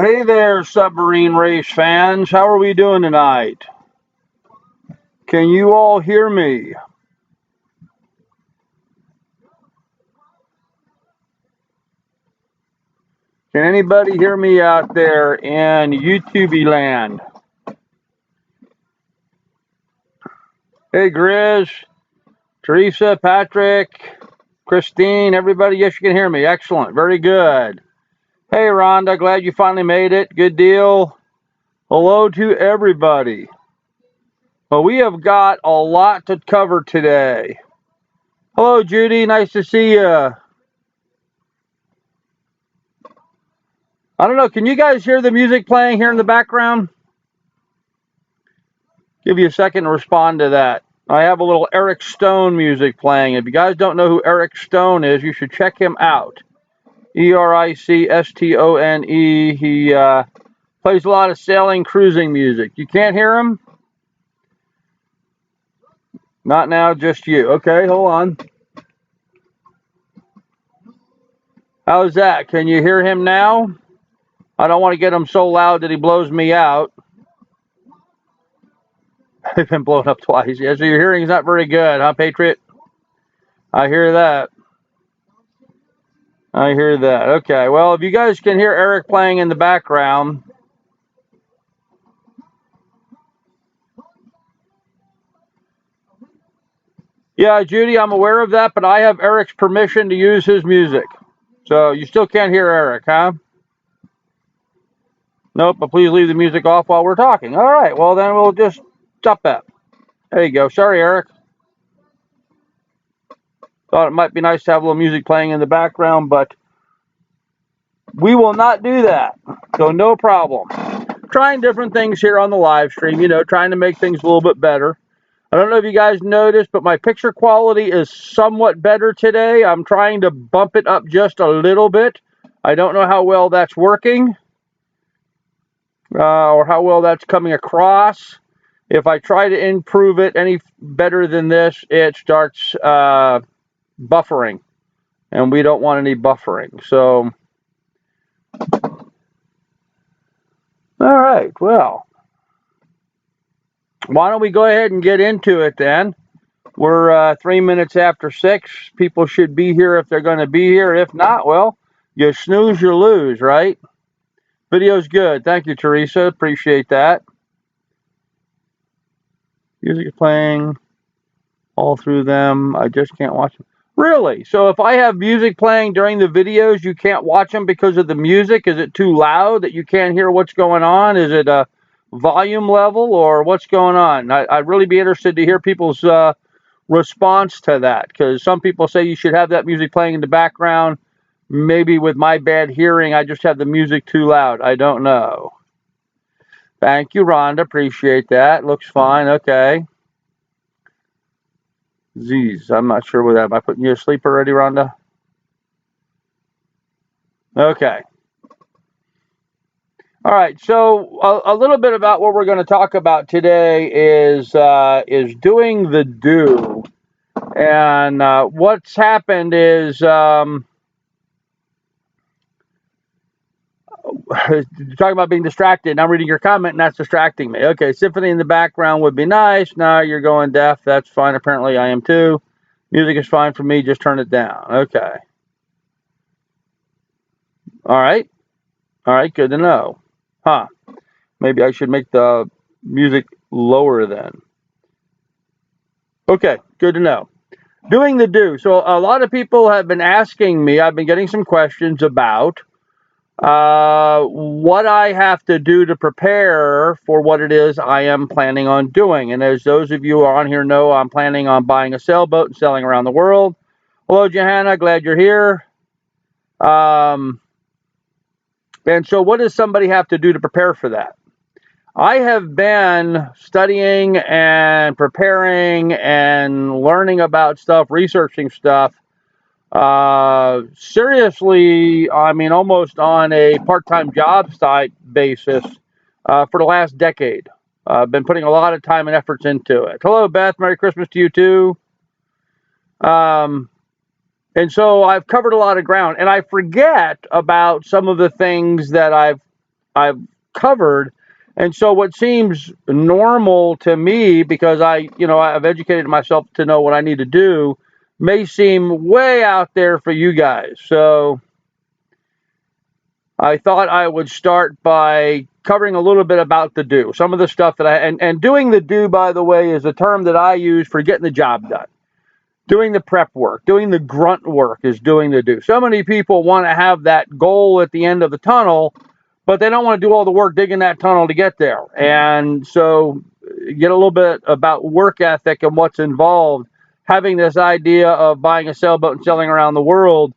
Hey there, submarine race fans. How are we doing tonight? Can you all hear me? Can anybody hear me out there in YouTube land? Hey, Grizz, Teresa, Patrick, Christine, everybody. Yes, you can hear me. Excellent. Very good. Hey, Rhonda, glad you finally made it. Good deal. Hello to everybody. Well, we have got a lot to cover today. Hello, Judy. Nice to see you. I don't know. Can you guys hear the music playing here in the background? Give you a second to respond to that. I have a little Eric Stone music playing. If you guys don't know who Eric Stone is, you should check him out. Ericstone. He plays a lot of sailing, cruising music. You can't hear him? Not now, just you. Okay, hold on. How's that? Can you hear him now? I don't want to get him so loud that he blows me out. I've been blown up twice. Yeah, so your hearing's not very good, huh, Patriot? I hear that. I hear that. Okay, well, if you guys can hear Eric playing in the background. Yeah, Judy, I'm aware of that, but I have Eric's permission to use his music. So you still can't hear Eric, huh? Nope, but please leave the music off while we're talking. All right, well, then we'll just stop that. There you go. Sorry, Eric. Thought it might be nice to have a little music playing in the background, but we will not do that. So no problem. Trying different things here on the live stream, trying to make things a little bit better. I don't know if you guys noticed, but my picture quality is somewhat better today. I'm trying to bump it up just a little bit. I don't know how well that's working or how well that's coming across. If I try to improve it any better than this, it starts buffering, and we don't want any buffering. So, all right, well, why don't we go ahead and get into it then? We're 3 minutes after 6. People should be here if they're going to be here. If not, well, you snooze, you lose, right? Video's good. Thank you, Teresa. Appreciate that. Music is playing all through them. I just can't watch them. Really? So if I have music playing during the videos, you can't watch them because of the music? Is it too loud that you can't hear what's going on? Is it a volume level or what's going on? I'd really be interested to hear people's response to that, because some people say you should have that music playing in the background. Maybe with my bad hearing, I just have the music too loud. I don't know. Thank you, Rhonda. Appreciate that. Looks fine. Okay. Z's. I'm not sure what that. Am I putting you asleep already, Rhonda? Okay. All right. So a little bit about what we're going to talk about today is doing the do. And what's happened is talking about being distracted. I'm reading your comment, and that's distracting me. Okay, symphony in the background would be nice. Now you're going deaf. That's fine. Apparently, I am too. Music is fine for me. Just turn it down. Okay. All right. All right. Good to know. Huh. Maybe I should make the music lower then. Okay. Good to know. Doing the do. So a lot of people have been asking me. I've been getting some questions about what I have to do to prepare for what it is I am planning on doing. And as those of you who are on here know, I'm planning on buying a sailboat and sailing around the world. Hello, Johanna. Glad you're here. And so what does somebody have to do to prepare for that? I have been studying and preparing and learning about stuff, researching stuff, seriously, I mean, almost on a part-time job site basis for the last decade. I've been putting a lot of time and efforts into it. Hello, Beth. Merry Christmas to you, too. And so I've covered a lot of ground, and I forget about some of the things that I've I've covered. And so what seems normal to me, because I've educated myself to know what I need to do, may seem way out there for you guys. So I thought I would start by covering a little bit about the do. Some of the stuff that and doing the do, by the way, is a term that I use for getting the job done. Doing the prep work, doing the grunt work is doing the do. So many people want to have that goal at the end of the tunnel, but they don't want to do all the work digging that tunnel to get there. And so get a little bit about work ethic and what's involved. Having this idea of buying a sailboat and sailing around the world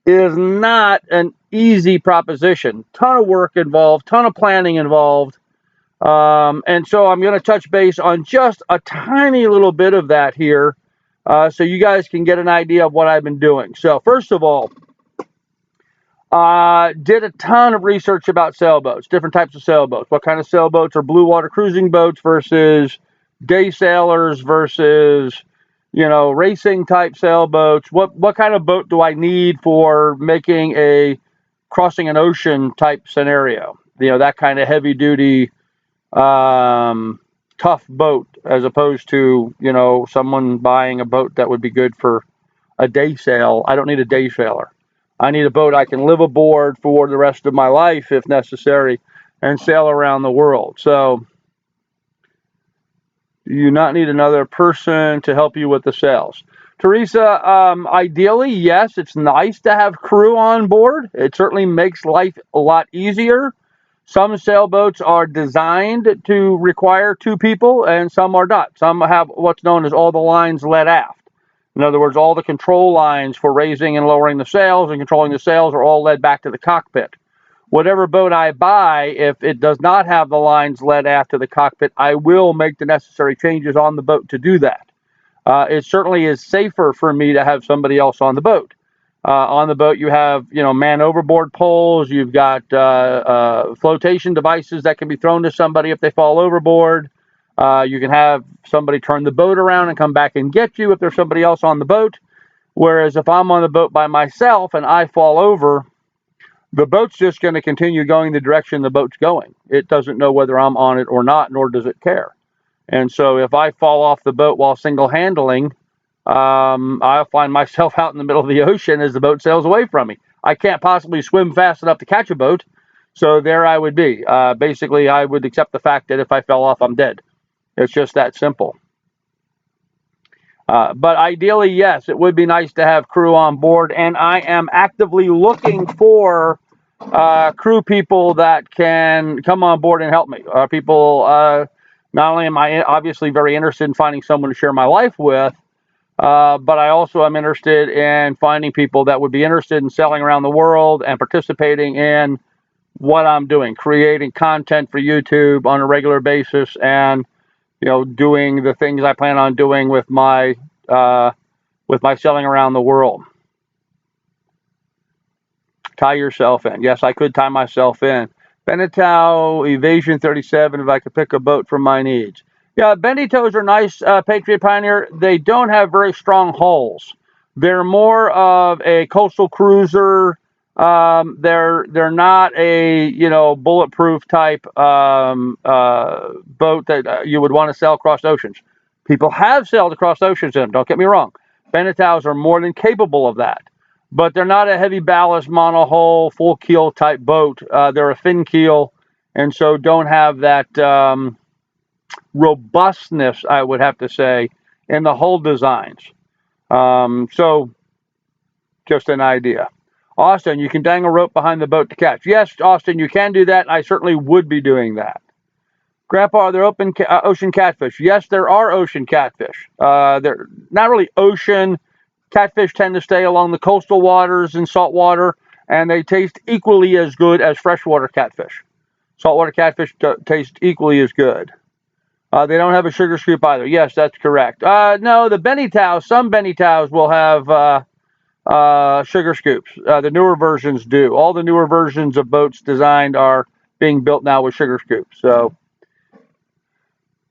is not an easy proposition. Ton of work involved, ton of planning involved. And so I'm going to touch base on just a tiny little bit of that here, so you guys can get an idea of what I've been doing. So first of all, did a ton of research about sailboats, different types of sailboats. What kind of sailboats are blue water cruising boats versus day sailors versus, racing type sailboats? What kind of boat do I need for making a crossing an ocean type scenario? That kind of heavy duty, tough boat, as opposed to, someone buying a boat that would be good for a day sail. I don't need a day sailor. I need a boat I can live aboard for the rest of my life if necessary and sail around the world. So you not need another person to help you with the sails. Teresa, ideally, yes, it's nice to have crew on board. It certainly makes life a lot easier. Some sailboats are designed to require 2 people, and some are not. Some have what's known as all the lines led aft. In other words, all the control lines for raising and lowering the sails and controlling the sails are all led back to the cockpit. Whatever boat I buy, if it does not have the lines led aft to the cockpit, I will make the necessary changes on the boat to do that. It certainly is safer for me to have somebody else on the boat. On the boat, you have, man overboard poles. You've got flotation devices that can be thrown to somebody if they fall overboard. You can have somebody turn the boat around and come back and get you if there's somebody else on the boat. Whereas if I'm on the boat by myself and I fall over, the boat's just going to continue going the direction the boat's going. It doesn't know whether I'm on it or not, nor does it care. And so if I fall off the boat while single-handling, I'll find myself out in the middle of the ocean as the boat sails away from me. I can't possibly swim fast enough to catch a boat, so there I would be. Basically, I would accept the fact that if I fell off, I'm dead. It's just that simple. But ideally, yes, it would be nice to have crew on board, and I am actively looking for crew people that can come on board and help me. Not only am I obviously very interested in finding someone to share my life with, but I also am interested in finding people that would be interested in sailing around the world and participating in what I'm doing, creating content for YouTube on a regular basis, and doing the things I plan on doing with my sailing around the world. Tie yourself in. Yes, I could tie myself in. Benito Evasion 37, if I could pick a boat for my needs. Yeah, Benitos are nice, Patriot Pioneer. They don't have very strong hulls. They're more of a coastal cruiser. They're not a bulletproof type boat that you would want to sail across oceans. People have sailed across oceans in them. Don't get me wrong. Benitos are more than capable of that. But they're not a heavy ballast, monohull, full keel type boat. They're a fin keel, and so don't have that robustness, I would have to say, in the hull designs. So just an idea. Austin, you can dangle a rope behind the boat to catch. Yes, Austin, you can do that. I certainly would be doing that. Grandpa, are there ocean catfish? Yes, there are ocean catfish. They're not really ocean. Catfish tend to stay along the coastal waters and salt water, and they taste equally as good as freshwater catfish. Saltwater catfish taste equally as good. They don't have a sugar scoop either. Yes, that's correct. No, the Benitows, some Benitows will have sugar scoops. The newer versions do. All the newer versions of boats designed are being built now with sugar scoops. So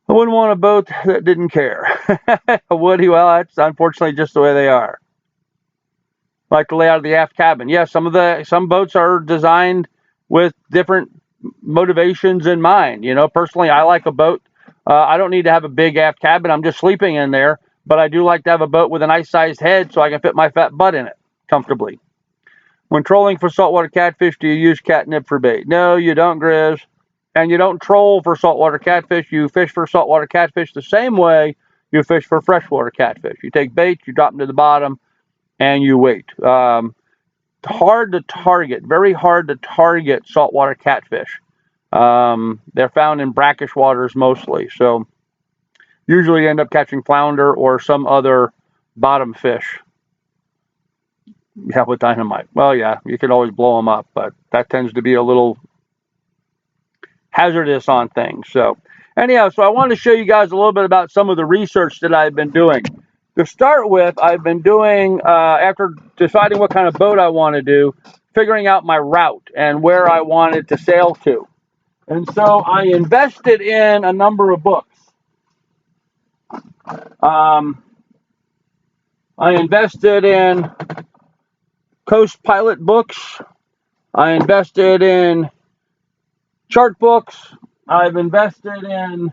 I wouldn't want a boat that didn't care. Would he? Well, that's unfortunately just the way they are. Like the layout of the aft cabin. Yes, some boats are designed with different motivations in mind. You know, personally, I like a boat. I don't need to have a big aft cabin. I'm just sleeping in there, but I do like to have a boat with a nice sized head so I can fit my fat butt in it comfortably. When trolling for saltwater catfish, do you use catnip for bait? No, you don't, Grizz. And you don't troll for saltwater catfish. You fish for saltwater catfish the same way you fish for freshwater catfish. You take bait, you drop them to the bottom, and you wait. Hard to target, very hard to target saltwater catfish. They're found in brackish waters mostly. So usually you end up catching flounder or some other bottom fish. Yeah, with dynamite. Well, yeah, you could always blow them up, but that tends to be a little hazardous on things. So anyhow, so I wanted to show you guys a little bit about some of the research that I've been doing. To start with, I've been doing, after deciding what kind of boat I want to do, figuring out my route and where I wanted to sail to. And so I invested in a number of books. I invested in Coast Pilot books. I invested in chart books. I've invested in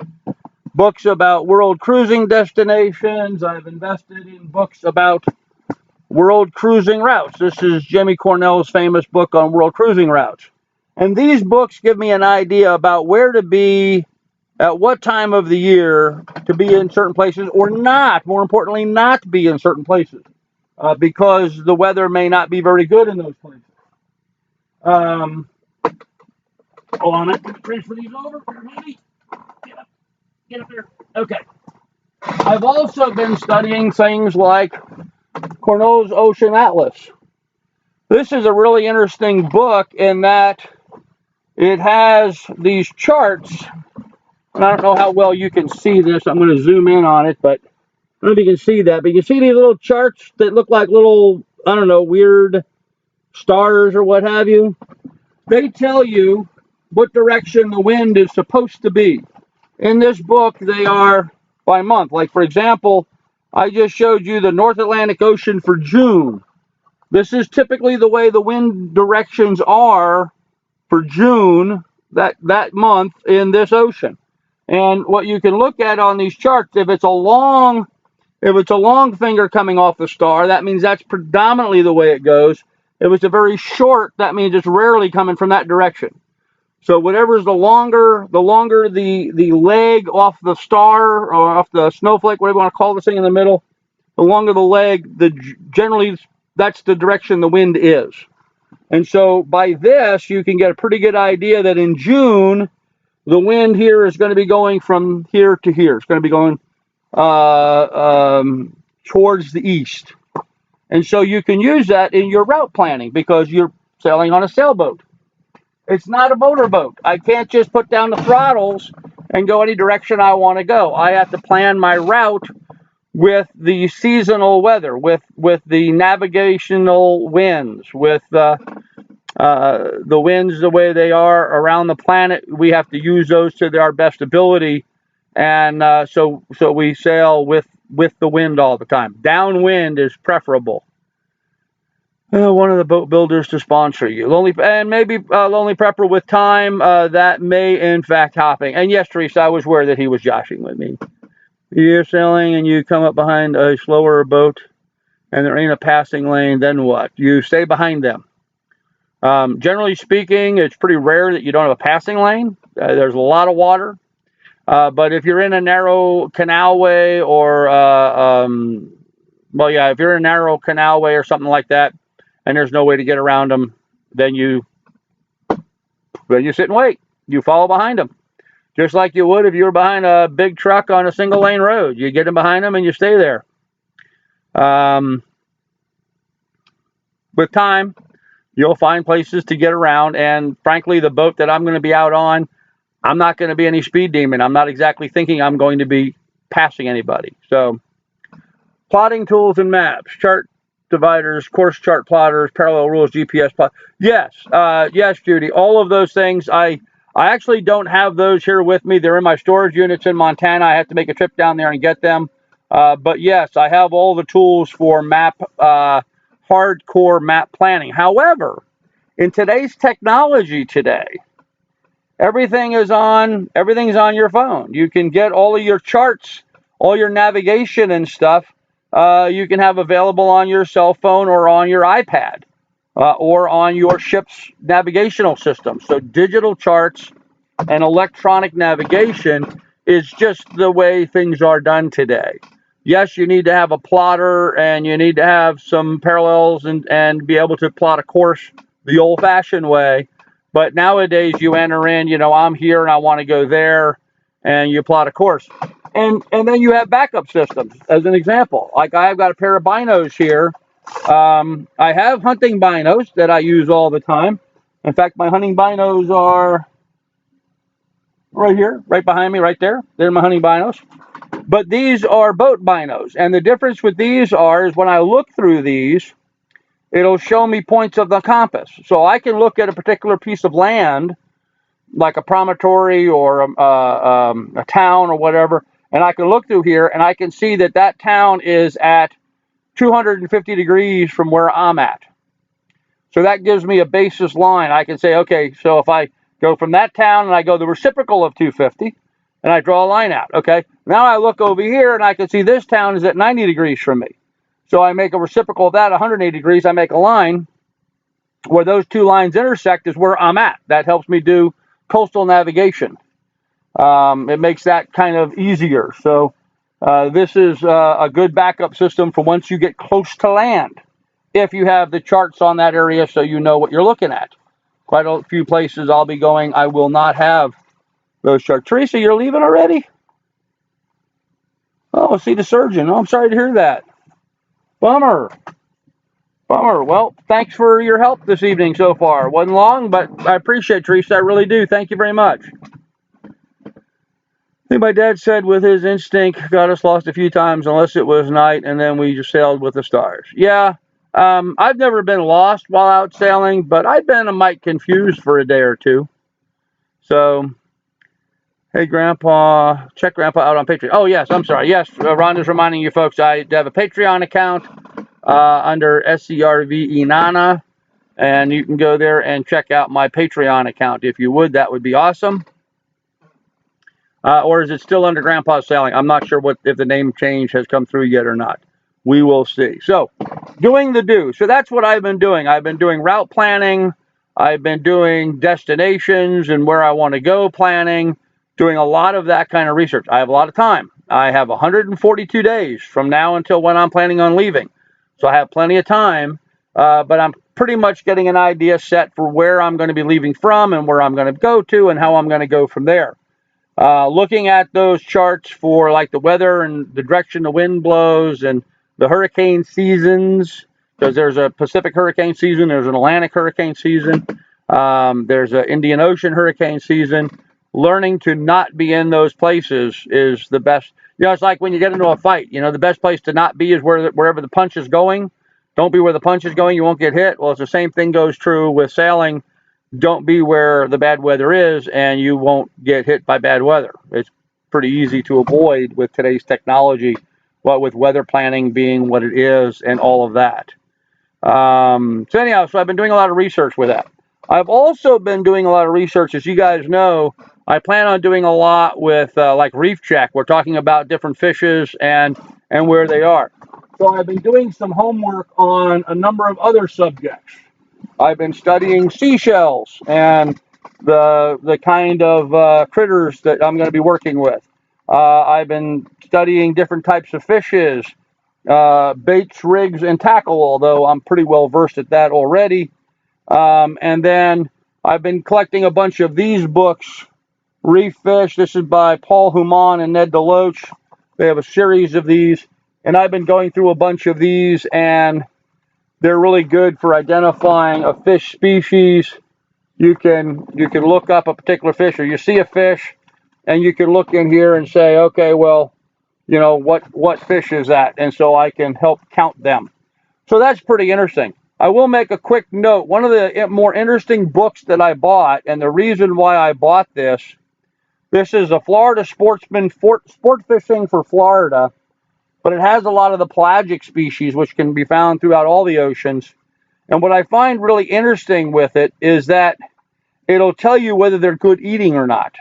books about world cruising destinations. I've invested in books about world cruising routes. This is Jimmy Cornell's famous book on world cruising routes. And these books give me an idea about where to be at what time of the year to be in certain places or not, more importantly, not be in certain places because the weather may not be very good in those places. Hold on, I'm going to transfer these over. Honey. Get up there. Okay. I've also been studying things like Cornell's Ocean Atlas. This is a really interesting book in that it has these charts. And I don't know how well you can see this. I'm going to zoom in on it, but I don't know if you can see that. But you see these little charts that look like little, I don't know, weird stars or what have you? They tell you what direction the wind is supposed to be. In this book, they are by month. Like, for example, I just showed you the North Atlantic Ocean for June. This is typically the way the wind directions are for June, that month in this ocean. And what you can look at on these charts, if it's a long finger coming off the star, that means that's predominantly the way it goes. If it's a very short, that means it's rarely coming from that direction. So whatever's the longer the leg off the star or off the snowflake, whatever you want to call this thing in the middle, the longer the leg, generally that's the direction the wind is. And so by this, you can get a pretty good idea that in June, the wind here is going to be going from here to here. It's going to be going towards the east. And so you can use that in your route planning because you're sailing on a sailboat. It's not a motorboat. I can't just put down the throttles and go any direction I want to go. I have to plan my route with the seasonal weather, with the navigational winds, with the winds the way they are around the planet. We have to use those to our best ability, and so we sail with the wind all the time. Downwind is preferable. One of the boat builders to sponsor you. Lonely Prepper with time. That may in fact hopping. And yes, Teresa, I was aware that he was joshing with me. You're sailing and you come up behind a slower boat and there ain't a passing lane, then what? You stay behind them. Generally speaking, it's pretty rare that you don't have a passing lane. There's a lot of water. But if you're in a narrow canalway or, if you're in a narrow canalway or something like that, and there's no way to get around them, then you sit and wait. You follow behind them. Just like you would if you were behind a big truck on a single lane road. You get in behind them and you stay there. With time, you'll find places to get around. And frankly, the boat that I'm going to be out on, I'm not going to be any speed demon. I'm not exactly thinking I'm going to be passing anybody. So, plotting tools and maps, chart dividers, course chart plotters, parallel rules, GPS plot. Yes, Judy. All of those things. I actually don't have those here with me. They're in my storage units in Montana. I have to make a trip down there and get them. But yes, I have all the tools for hardcore map planning. However, in today's technology today, Everything's on your phone. You can get all of your charts, all your navigation and stuff. You can have available on your cell phone or on your iPad or on your ship's navigational system. So digital charts and electronic navigation is just the way things are done today. Yes, you need to have a plotter and you need to have some parallels and be able to plot a course the old-fashioned way. But nowadays you enter in, I'm here and I want to go there, and you plot a course. And then you have backup systems. As an example, like I've got a pair of binos here. I have hunting binos that I use all the time. In fact, my hunting binos are right here, right behind me, right there. They're my hunting binos. But these are boat binos. And the difference with these is when I look through these, it'll show me points of the compass. So I can look at a particular piece of land, like a promontory or a town or whatever, and I can look through here and I can see that that town is at 250 degrees from where I'm at. So that gives me a basis line. I can say, okay, so if I go from that town and I go the reciprocal of 250, and I draw a line out, okay? Now I look over here and I can see this town is at 90 degrees from me. So I make a reciprocal of that, 180 degrees. I make a line where those two lines intersect is where I'm at. That helps me do coastal navigation. It makes that kind of easier. So this is a good backup system for once you get close to land, if you have the charts on that area so you know what you're looking at. Quite a few places I'll be going, I will not have those charts. Teresa, you're leaving already? Oh, see the surgeon. Oh, I'm sorry to hear that. Bummer. Bummer. Well, thanks for your help this evening so far. Wasn't long, but I appreciate it, Teresa. I really do. Thank you very much. I think my dad said with his instinct got us lost a few times unless it was night, and then we just sailed with the stars. Yeah, I've never been lost while out sailing, but I've been a mite confused for a day or two. So, hey, Grandpa, check Grandpa out on Patreon. Oh, yes, I'm sorry. Yes, Rhonda's reminding you folks I have a Patreon account under SCRVE Nana, and you can go there and check out my Patreon account. If you would, that would be awesome. Or is it still under Grandpa's Sailing? I'm not sure if the name change has come through yet or not. We will see. So, doing the do. So that's what I've been doing. I've been doing route planning. I've been doing destinations and where I want to go planning, doing a lot of that kind of research. I have a lot of time. I have 142 days from now until when I'm planning on leaving. So I have plenty of time, but I'm pretty much getting an idea set for where I'm going to be leaving from and where I'm going to go to and how I'm going to go from there. Looking at those charts for like the weather and the direction the wind blows and the hurricane seasons, because there's a Pacific hurricane season, there's an Atlantic hurricane season, there's an Indian Ocean hurricane season. Learning to not be in those places is the best. It's like when you get into a fight, the best place to not be is wherever the punch is going. Don't be where the punch is going, you won't get hit. Well, it's the same thing goes true with sailing. Don't be where the bad weather is, and you won't get hit by bad weather. It's pretty easy to avoid with today's technology, what with weather planning being what it is and all of that. So anyhow, so I've been doing a lot of research with that. I've also been doing a lot of research, as you guys know. I plan on doing a lot with like reef check. We're talking about different fishes and where they are. So I've been doing some homework on a number of other subjects. I've been studying seashells and the kind of critters that I'm going to be working with. I've been studying different types of fishes, baits, rigs, and tackle, although I'm pretty well versed at that already. And then I've been collecting a bunch of these books, Reef Fish. This is by Paul Human and Ned Deloach. They have a series of these, and I've been going through a bunch of these, and they're really good for identifying a fish species. You can look up a particular fish, or you see a fish, and you can look in here and say, okay, well, what fish is that? And so I can help count them. So that's pretty interesting. I will make a quick note. One of the more interesting books that I bought, and the reason why I bought this is a Florida Sportsman, Sport Fishing for Florida, but it has a lot of the pelagic species, which can be found throughout all the oceans. And what I find really interesting with it is that it'll tell you whether they're good eating or not.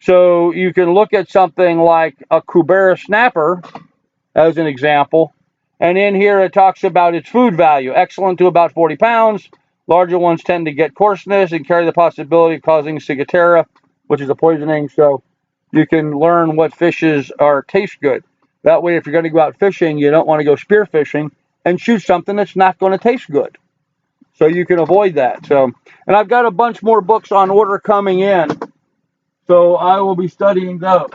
So you can look at something like a Cubera snapper as an example, and in here it talks about its food value, excellent to about 40 pounds. Larger ones tend to get coarseness and carry the possibility of causing ciguatera, which is a poisoning. So you can learn what fishes taste good. That way, if you're going to go out fishing, you don't want to go spear fishing and shoot something that's not going to taste good. So you can avoid that. So, and I've got a bunch more books on order coming in, so I will be studying those.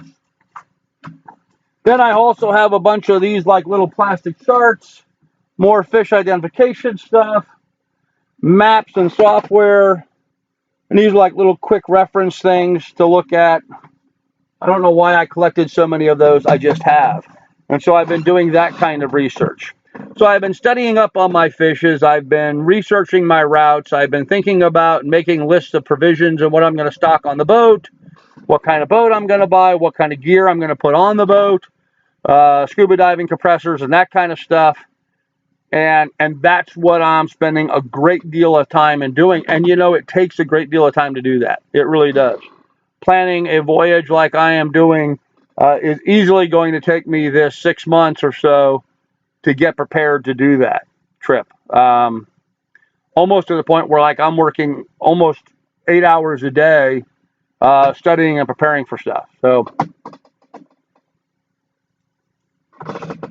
Then I also have a bunch of these like little plastic charts, more fish identification stuff, maps and software, and these are like little quick reference things to look at. I don't know why I collected so many of those, I just have. And so I've been doing that kind of research. So I've been studying up on my fishes, I've been researching my routes, I've been thinking about making lists of provisions and what I'm going to stock on the boat, what kind of boat I'm going to buy, what kind of gear I'm going to put on the boat, scuba diving compressors and that kind of stuff. And that's what I'm spending a great deal of time in doing. And you know, it takes a great deal of time to do that. It really does. Planning a voyage like I am doing is easily going to take me this 6 months or so to get prepared to do that trip. Almost to the point where like I'm working almost 8 hours a day studying and preparing for stuff. So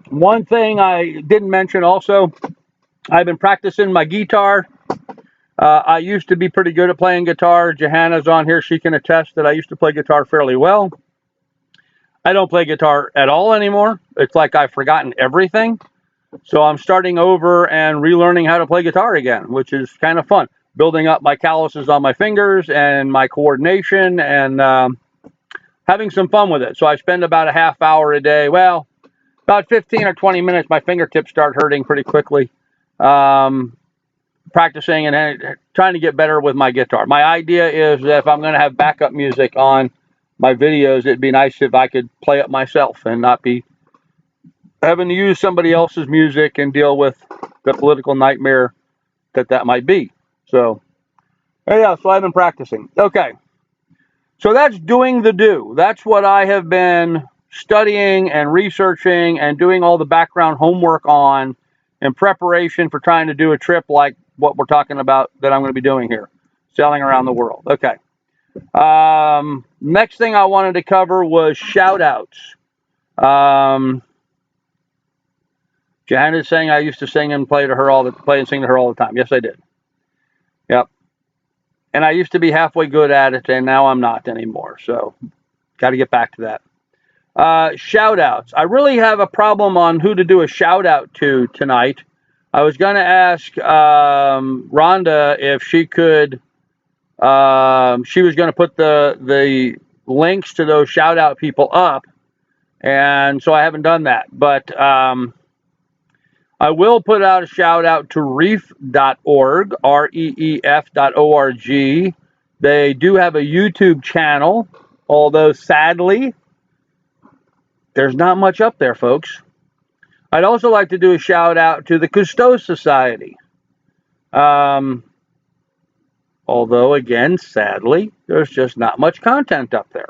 one thing I didn't mention also, I've been practicing my guitar. I used to be pretty good at playing guitar. Johanna's on here. She can attest that I used to play guitar fairly well. I don't play guitar at all anymore. It's like I've forgotten everything. So I'm starting over and relearning how to play guitar again, which is kind of fun. Building up my calluses on my fingers and my coordination and having some fun with it. So I spend about a half hour a day. Well, about 15 or 20 minutes, my fingertips start hurting pretty quickly. Practicing and trying to get better with my guitar. My idea is that if I'm going to have backup music on my videos, it'd be nice if I could play it myself and not be having to use somebody else's music and deal with the political nightmare that might be. So, yeah, so I've been practicing. Okay. So that's doing the do. That's what I have been studying and researching and doing all the background homework on in preparation for trying to do a trip like what we're talking about that I'm going to be doing here, sailing around the world. Okay. Next thing I wanted to cover was shout outs. Johanna's saying I used to sing and play and sing to her all the time. Yes, I did. Yep. And I used to be halfway good at it, and now I'm not anymore. So, got to get back to that. Shout outs. I really have a problem on who to do a shout out to tonight. I was going to ask Rhonda if she could. She was going to put the links to those shout out people up, and so I haven't done that. But I will put out a shout out to reef.org, reef.org. They do have a YouTube channel, although sadly, there's not much up there, folks. I'd also like to do a shout out to the Cousteau Society. Although, again, sadly, there's just not much content up there.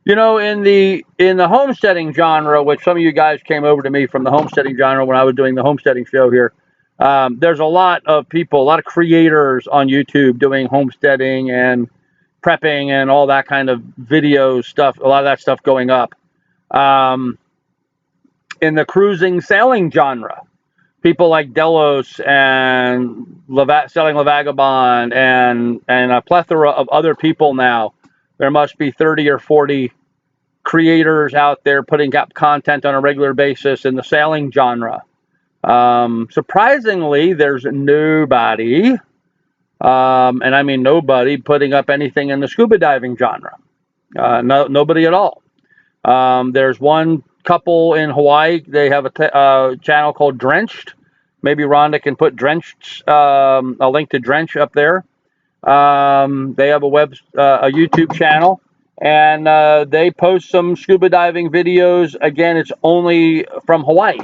You know, in the homesteading genre, which some of you guys came over to me from the homesteading genre when I was doing the homesteading show here, there's a lot of people, a lot of creators on YouTube doing homesteading and prepping and all that kind of video stuff, a lot of that stuff going up. In the cruising sailing genre, people like Delos and Selling La Vagabond and a plethora of other people now. There must be 30 or 40 creators out there putting up content on a regular basis in the sailing genre. Surprisingly, there's nobody, and I mean nobody, putting up anything in the scuba diving genre. Nobody at all. There's one couple in Hawaii. They have a channel called Drenched. Maybe Rhonda can put Drenched, a link to Drench up there. They have a YouTube channel, and they post some scuba diving videos. Again, it's only from Hawaii,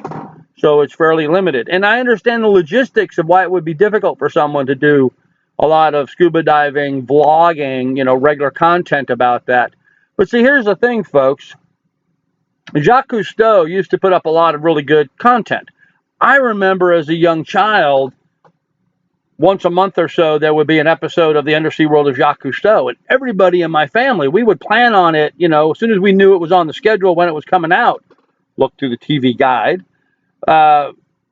so it's fairly limited. And I understand the logistics of why it would be difficult for someone to do a lot of scuba diving, vlogging, regular content about that. But see, here's the thing, folks. Jacques Cousteau used to put up a lot of really good content. I remember as a young child, once a month or so, there would be an episode of the Undersea World of Jacques Cousteau. And everybody in my family, we would plan on it, as soon as we knew it was on the schedule when it was coming out, look through the TV guide.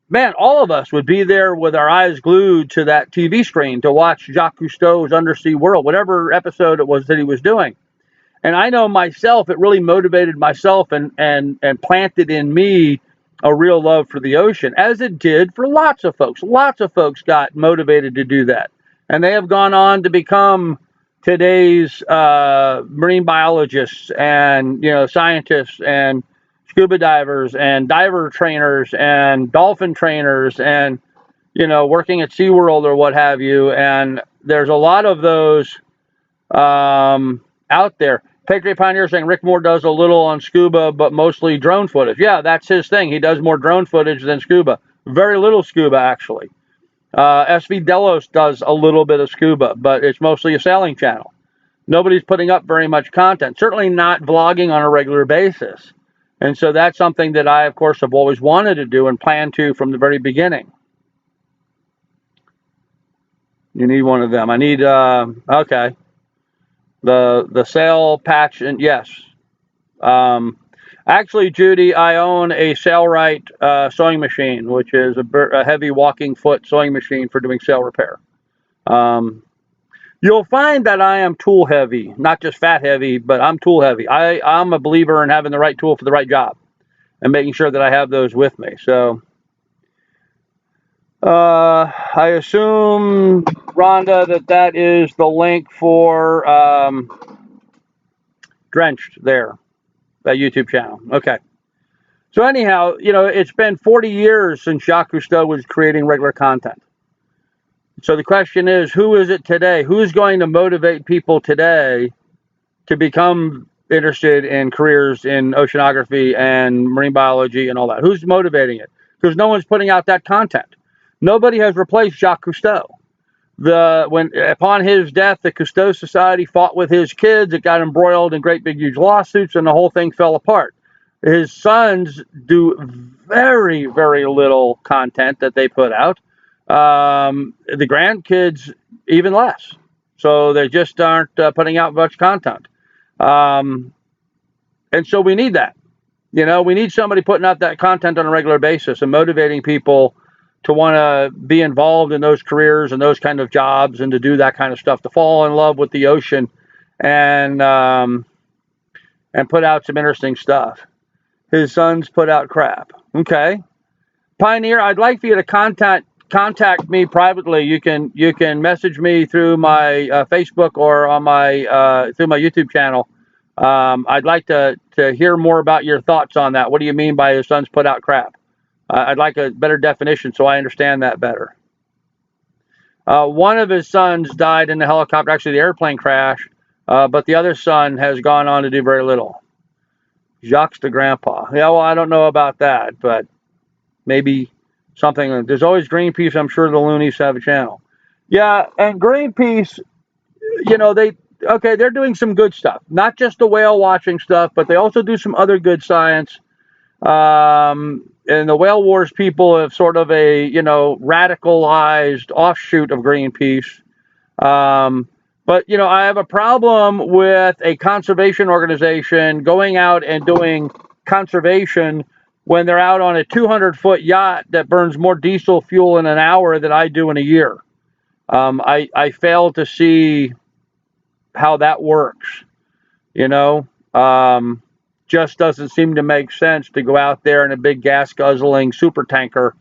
Man, all of us would be there with our eyes glued to that TV screen to watch Jacques Cousteau's Undersea World, whatever episode it was that he was doing. And I know myself, it really motivated myself and planted in me a real love for the ocean, as it did for lots of folks. Lots of folks got motivated to do that. And they have gone on to become today's marine biologists and, scientists and scuba divers and diver trainers and dolphin trainers and, working at SeaWorld or what have you. And there's a lot of those out there. Patriot Pioneer saying Rick Moore does a little on scuba, but mostly drone footage. Yeah, that's his thing. He does more drone footage than scuba. Very little scuba, actually. SV Delos does a little bit of scuba, but it's mostly a sailing channel. Nobody's putting up very much content, certainly not vlogging on a regular basis. And so that's something that I, of course, have always wanted to do and planned to from the very beginning. You need one of them. I need, okay. The sail patch, and yes. Actually, Judy, I own a Sailrite sewing machine, which is a heavy walking foot sewing machine for doing sail repair. You'll find that I am tool heavy, not just fat heavy, but I'm tool heavy. I'm a believer in having the right tool for the right job and making sure that I have those with me. So I assume, Rhonda, that is the link for Drenched there, that YouTube channel. Okay. So anyhow, it's been 40 years since Jacques Cousteau was creating regular content. So the question is, who is it today? Who's going to motivate people today to become interested in careers in oceanography and marine biology and all that? Who's motivating it? Because no one's putting out that content. Nobody has replaced Jacques Cousteau. Upon his death, the Cousteau Society fought with his kids. It got embroiled in great big huge lawsuits, and the whole thing fell apart. His sons do very, very little content that they put out. The grandkids even less. So they just aren't putting out much content. And so we need that. We need somebody putting out that content on a regular basis and motivating people to want to be involved in those careers and those kind of jobs and to do that kind of stuff, to fall in love with the ocean and put out some interesting stuff. His sons put out crap. Okay. Pioneer, I'd like for you to contact me privately. You can message me through my Facebook or on my through my YouTube channel. I'd like to hear more about your thoughts on that. What do you mean by his sons put out crap? I'd like a better definition so I understand that better. One of his sons died in the helicopter, actually the airplane crash, but the other son has gone on to do very little. Jacques the grandpa. Yeah, well, I don't know about that, but maybe something. There's always Greenpeace. I'm sure the loonies have a channel. Yeah, and Greenpeace, they're doing some good stuff. Not just the whale watching stuff, but they also do some other good science. And the Whale Wars people have sort of a, radicalized offshoot of Greenpeace. But, I have a problem with a conservation organization going out and doing conservation when they're out on a 200-foot yacht that burns more diesel fuel in an hour than I do in a year. I fail to see how that works, just doesn't seem to make sense to go out there in a big gas guzzling super tanker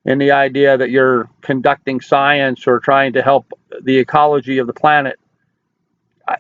in the idea that you're conducting science or trying to help the ecology of the planet.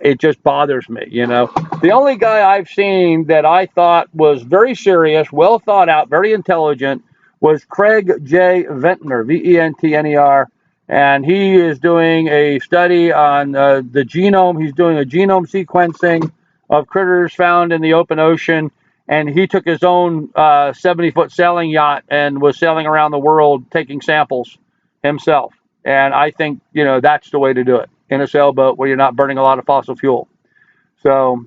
It just bothers me, The only guy I've seen that I thought was very serious, well thought out, very intelligent was Craig J. Ventner, Ventner, and he is doing a study on the genome. He's doing a genome sequencing of critters found in the open ocean, and he took his own 70-foot sailing yacht and was sailing around the world taking samples himself. And I think, that's the way to do it in a sailboat where you're not burning a lot of fossil fuel. So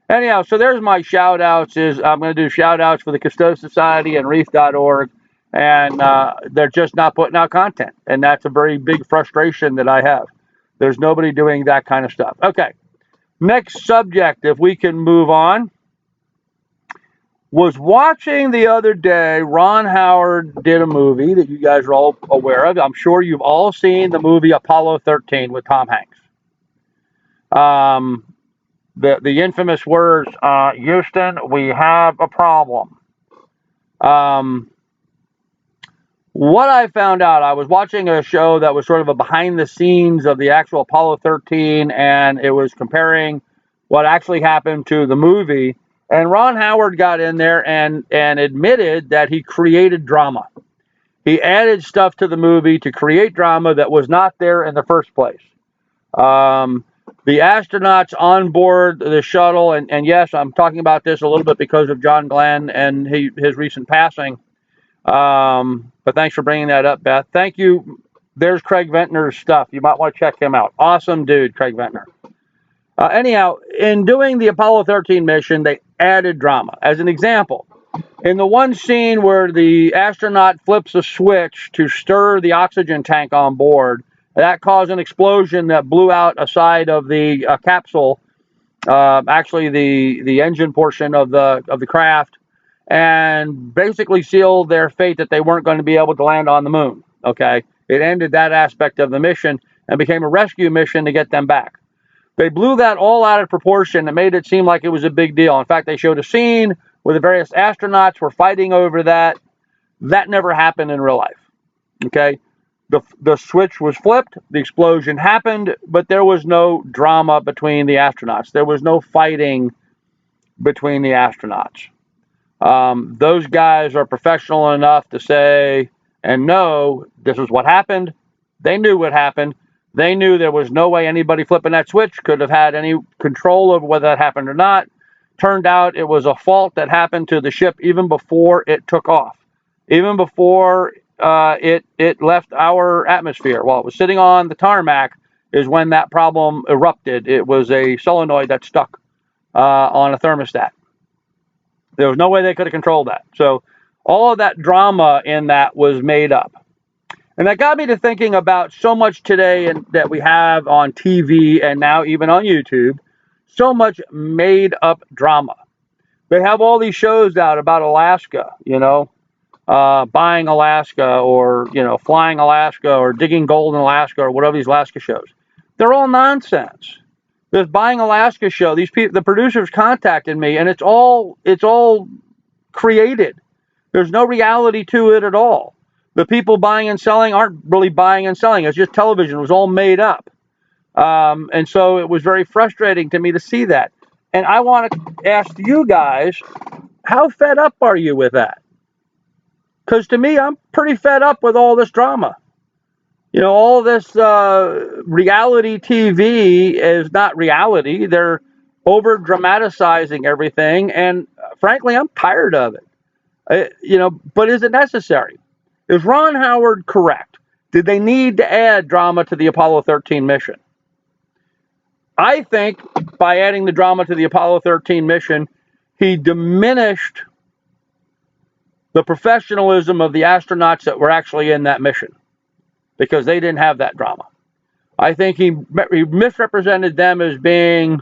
anyhow, so there's my shout outs. I'm going to do shout outs for the Cousteau Society and Reef.org. And they're just not putting out content. And that's a very big frustration that I have. There's nobody doing that kind of stuff. Okay. Next subject, if we can move on. Was watching the other day, Ron Howard did a movie that you guys are all aware of. I'm sure you've all seen the movie Apollo 13 with Tom Hanks. The infamous words, Houston, we have a problem. What I found out, I was watching a show that was sort of a behind the scenes of the actual Apollo 13, and it was comparing what actually happened to the movie. And Ron Howard got in there and admitted that he created drama. He added stuff to the movie to create drama that was not there in the first place. The astronauts on board the shuttle, and yes, I'm talking about this a little bit because of John Glenn and his recent passing. But thanks for bringing that up, Beth. Thank you. There's Craig Ventnor's stuff. You might want to check him out. Awesome dude, Craig Ventnor. Anyhow, in doing the Apollo 13 mission, they added drama. As an example, in the one scene where the astronaut flips a switch to stir the oxygen tank on board, that caused an explosion that blew out a side of the capsule, actually the engine portion of the craft, and basically sealed their fate that they weren't going to be able to land on the moon. Okay, it ended that aspect of the mission and became a rescue mission to get them back. They blew that all out of proportion and made it seem like it was a big deal. In fact, they showed a scene where the various astronauts were fighting over that. That never happened in real life. Okay, the switch was flipped, the explosion happened, but there was no drama between the astronauts. There was no fighting between the astronauts. Those guys are professional enough to say and know this is what happened. They knew what happened. They knew there was no way anybody flipping that switch could have had any control over whether that happened or not. Turned out it was a fault that happened to the ship even before it took off, even before it left our atmosphere. While it was sitting on the tarmac is when that problem erupted. It was a solenoid that stuck on a thermostat. There was no way they could have controlled that. So all of that drama in that was made up. And that got me to thinking about so much today that we have on TV and now even on YouTube, so much made up drama. They have all these shows out about Alaska, buying Alaska or, flying Alaska or digging gold in Alaska or whatever these Alaska shows. They're all nonsense. This buying Alaska show, these people, the producers contacted me, and it's all created. There's no reality to it at all. The people buying and selling aren't really buying and selling. It's just television. It was all made up. And so it was very frustrating to me to see that. And I want to ask you guys, how fed up are you with that? Because to me, I'm pretty fed up with all this drama. All this reality TV is not reality. They're over dramatizing everything. And frankly, I'm tired of it. But is it necessary? Is Ron Howard correct? Did they need to add drama to the Apollo 13 mission? I think by adding the drama to the Apollo 13 mission, he diminished the professionalism of the astronauts that were actually in that mission because they didn't have that drama. I think he misrepresented them as being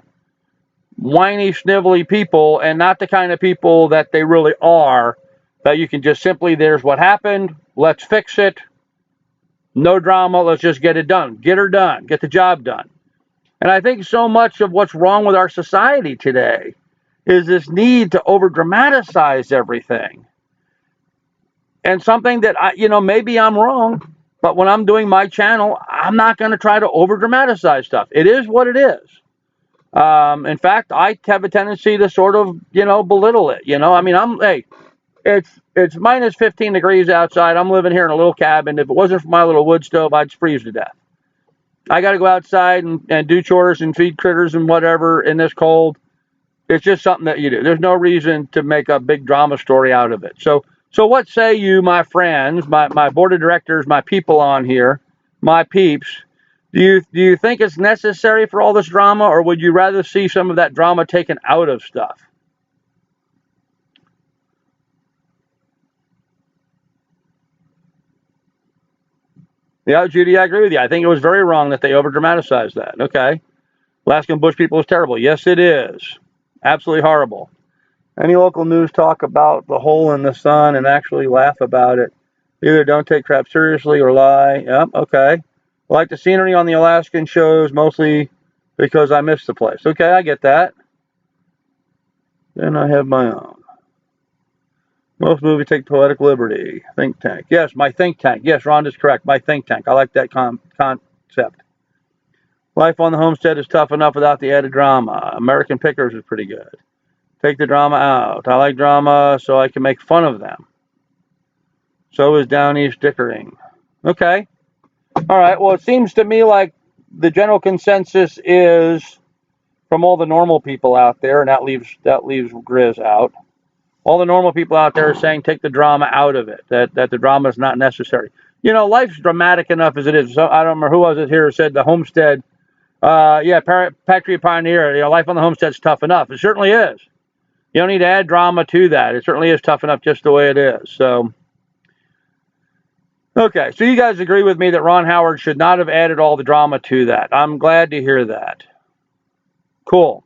whiny, snivelly people and not the kind of people that they really are, that you can just simply, there's what happened, let's fix it, no drama, let's just get it done. Get her done, get the job done. And I think so much of what's wrong with our society today is this need to over-dramatize everything. And something that, maybe I'm wrong, but when I'm doing my channel, I'm not going to try to over-dramatize stuff. It is what it is. In fact, I have a tendency to sort of, belittle it. It's minus 15 degrees outside. I'm living here in a little cabin. If it wasn't for my little wood stove, I'd freeze to death. I got to go outside and do chores and feed critters and whatever in this cold. It's just something that you do. There's no reason to make a big drama story out of it. So what say you, my friends, my board of directors, my people on here? my peeps, do you think it's necessary for all this drama, or would you rather see some of that drama taken out of stuff? Yeah, Judy, I agree with you. I think it was very wrong that they over dramatized that. Okay. Alaskan bush people is terrible. Yes, it is. Absolutely horrible. Any local news talk about the hole in the sun and actually laugh about it. Either don't take crap seriously or lie. Yep, okay. I like the scenery on the Alaskan shows, mostly because I miss the place. Okay, I get that. Then I have my own. Most movies take poetic liberty. Think tank. Yes, my think tank. Yes, Rhonda's correct. My think tank. I like that concept. Life on the homestead is tough enough without the added drama. American Pickers is pretty good. Take the drama out. I like drama so I can make fun of them. So is Down East dickering. Okay. All right. Well, it seems to me like the general consensus is from all the normal people out there, and that leaves Grizz out. All the normal people out there are saying take the drama out of it. That the drama is not necessary. You know, life's dramatic enough as it is. So I don't remember who was it here who said the homestead. Yeah, Patriot Pioneer. You know, life on the homestead's tough enough. It certainly is. You don't need to add drama to that. It certainly is tough enough just the way it is. So, okay. So you guys agree with me that Ron Howard should not have added all the drama to that. I'm glad to hear that. Cool.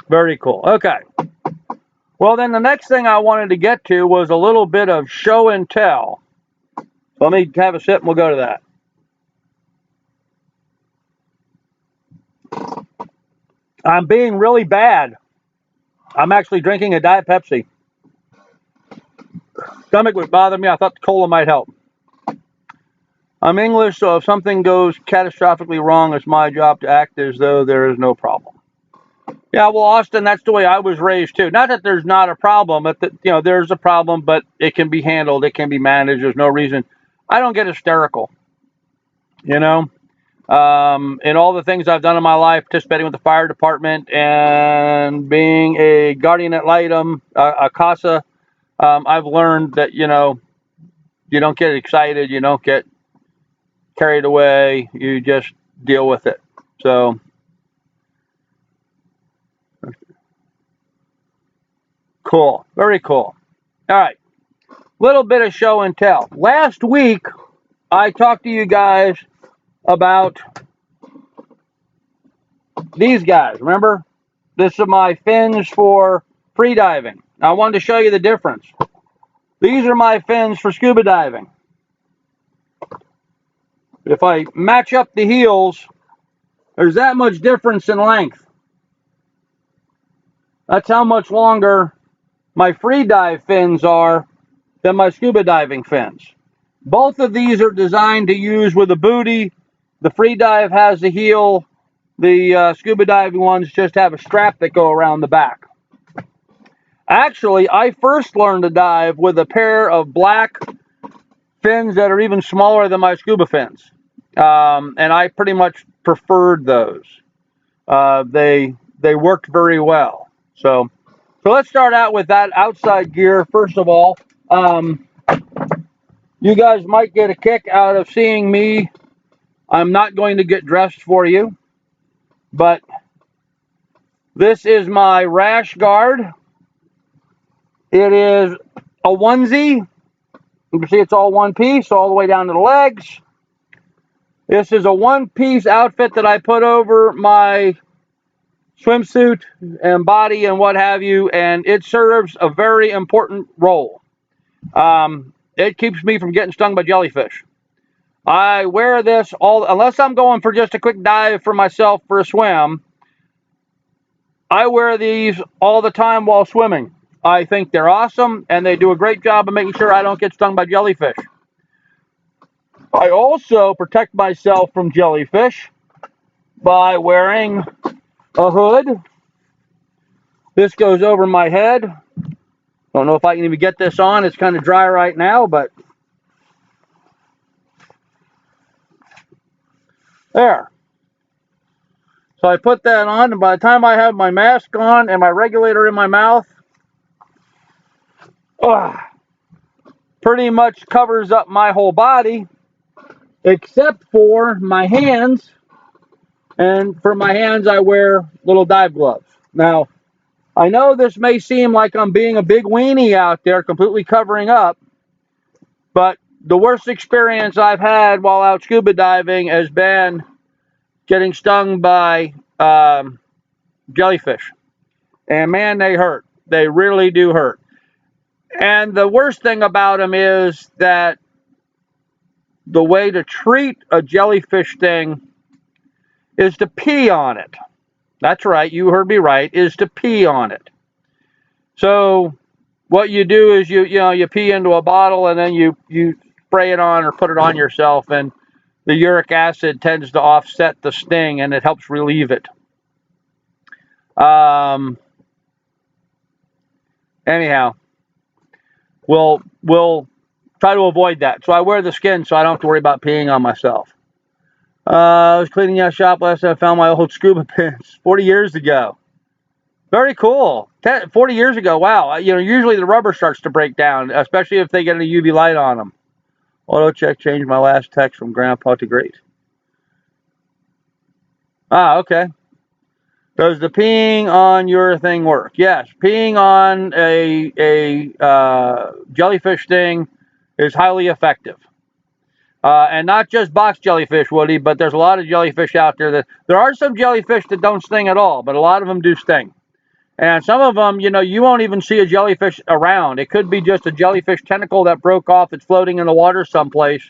Very cool. Okay. Well, then the next thing I wanted to get to was a little bit of show and tell. Let me have a sip and we'll go to that. I'm being really bad. I'm actually drinking a Diet Pepsi. Stomach would bother me. I thought the cola might help. I'm English, so if something goes catastrophically wrong, it's my job to act as though there is no problem. Yeah, well, Austin, that's the way I was raised too. Not that there's not a problem, but that, you know, there's a problem, but it can be handled, it can be managed. There's no reason. I don't get hysterical, you know. In all the things I've done in my life, participating with the fire department and being a guardian ad litem, a CASA, I've learned that, you know, you don't get excited, you don't get carried away, you just deal with it. So, cool, very cool. All right, little bit of show and tell. Last week, I talked to you guys about these guys. Remember, this is my fins for free diving. I wanted to show you the difference. These are my fins for scuba diving. If I match up the heels, there's that much difference in length. That's how much longer my free dive fins are than my scuba diving fins. Both of these are designed to use with a booty. The free dive has the heel. The scuba diving ones just have a strap that go around the back. Actually, I first learned to dive with a pair of black fins that are even smaller than my scuba fins. And I pretty much preferred those. They worked very well. So let's start out with that outside gear. First of all, you guys might get a kick out of seeing me. I'm not going to get dressed for you, but this is my rash guard. It is a onesie. You can see it's all one piece, all the way down to the legs. This is a one-piece outfit that I put over my swimsuit and body and what have you, and it serves a very important role. It keeps me from getting stung by jellyfish. I wear this unless I'm going for just a quick dive for myself for a swim. I wear these all the time while swimming. I think they're awesome, and they do a great job of making sure I don't get stung by jellyfish. I also protect myself from jellyfish by wearing a hood. This goes over my head. Don't know if I can even get this on. It's kind of dry right now, but there. So I put that on, and by the time I have my mask on and my regulator in my mouth, pretty much covers up my whole body. except for my hands. And for my hands, I wear little dive gloves. Now, I know this may seem like I'm being a big weenie out there, completely covering up, but the worst experience I've had while out scuba diving has been getting stung by jellyfish. And man, they hurt. They really do hurt. And the worst thing about them is that the way to treat a jellyfish sting is to pee on it. That's right, you heard me right, is to pee on it. So what you do is you pee into a bottle and then you spray it on or put it on yourself, and the uric acid tends to offset the sting and it helps relieve it. Anyhow, we'll try to avoid that. So I wear the skin so I don't have to worry about peeing on myself. I was cleaning out shop last night. I found my old scuba pins 40 years ago. Very cool. 40 years ago. Wow. Usually the rubber starts to break down, especially if they get a UV light on them. Auto check changed my last text from grandpa to great. Ah, okay. Does the peeing on your thing work? Yes. Peeing on a jellyfish sting is highly effective. And not just box jellyfish, Woody, but there's a lot of jellyfish out there. There are some jellyfish that don't sting at all, but a lot of them do sting. And some of them, you won't even see a jellyfish around. It could be just a jellyfish tentacle that broke off. It's floating in the water someplace.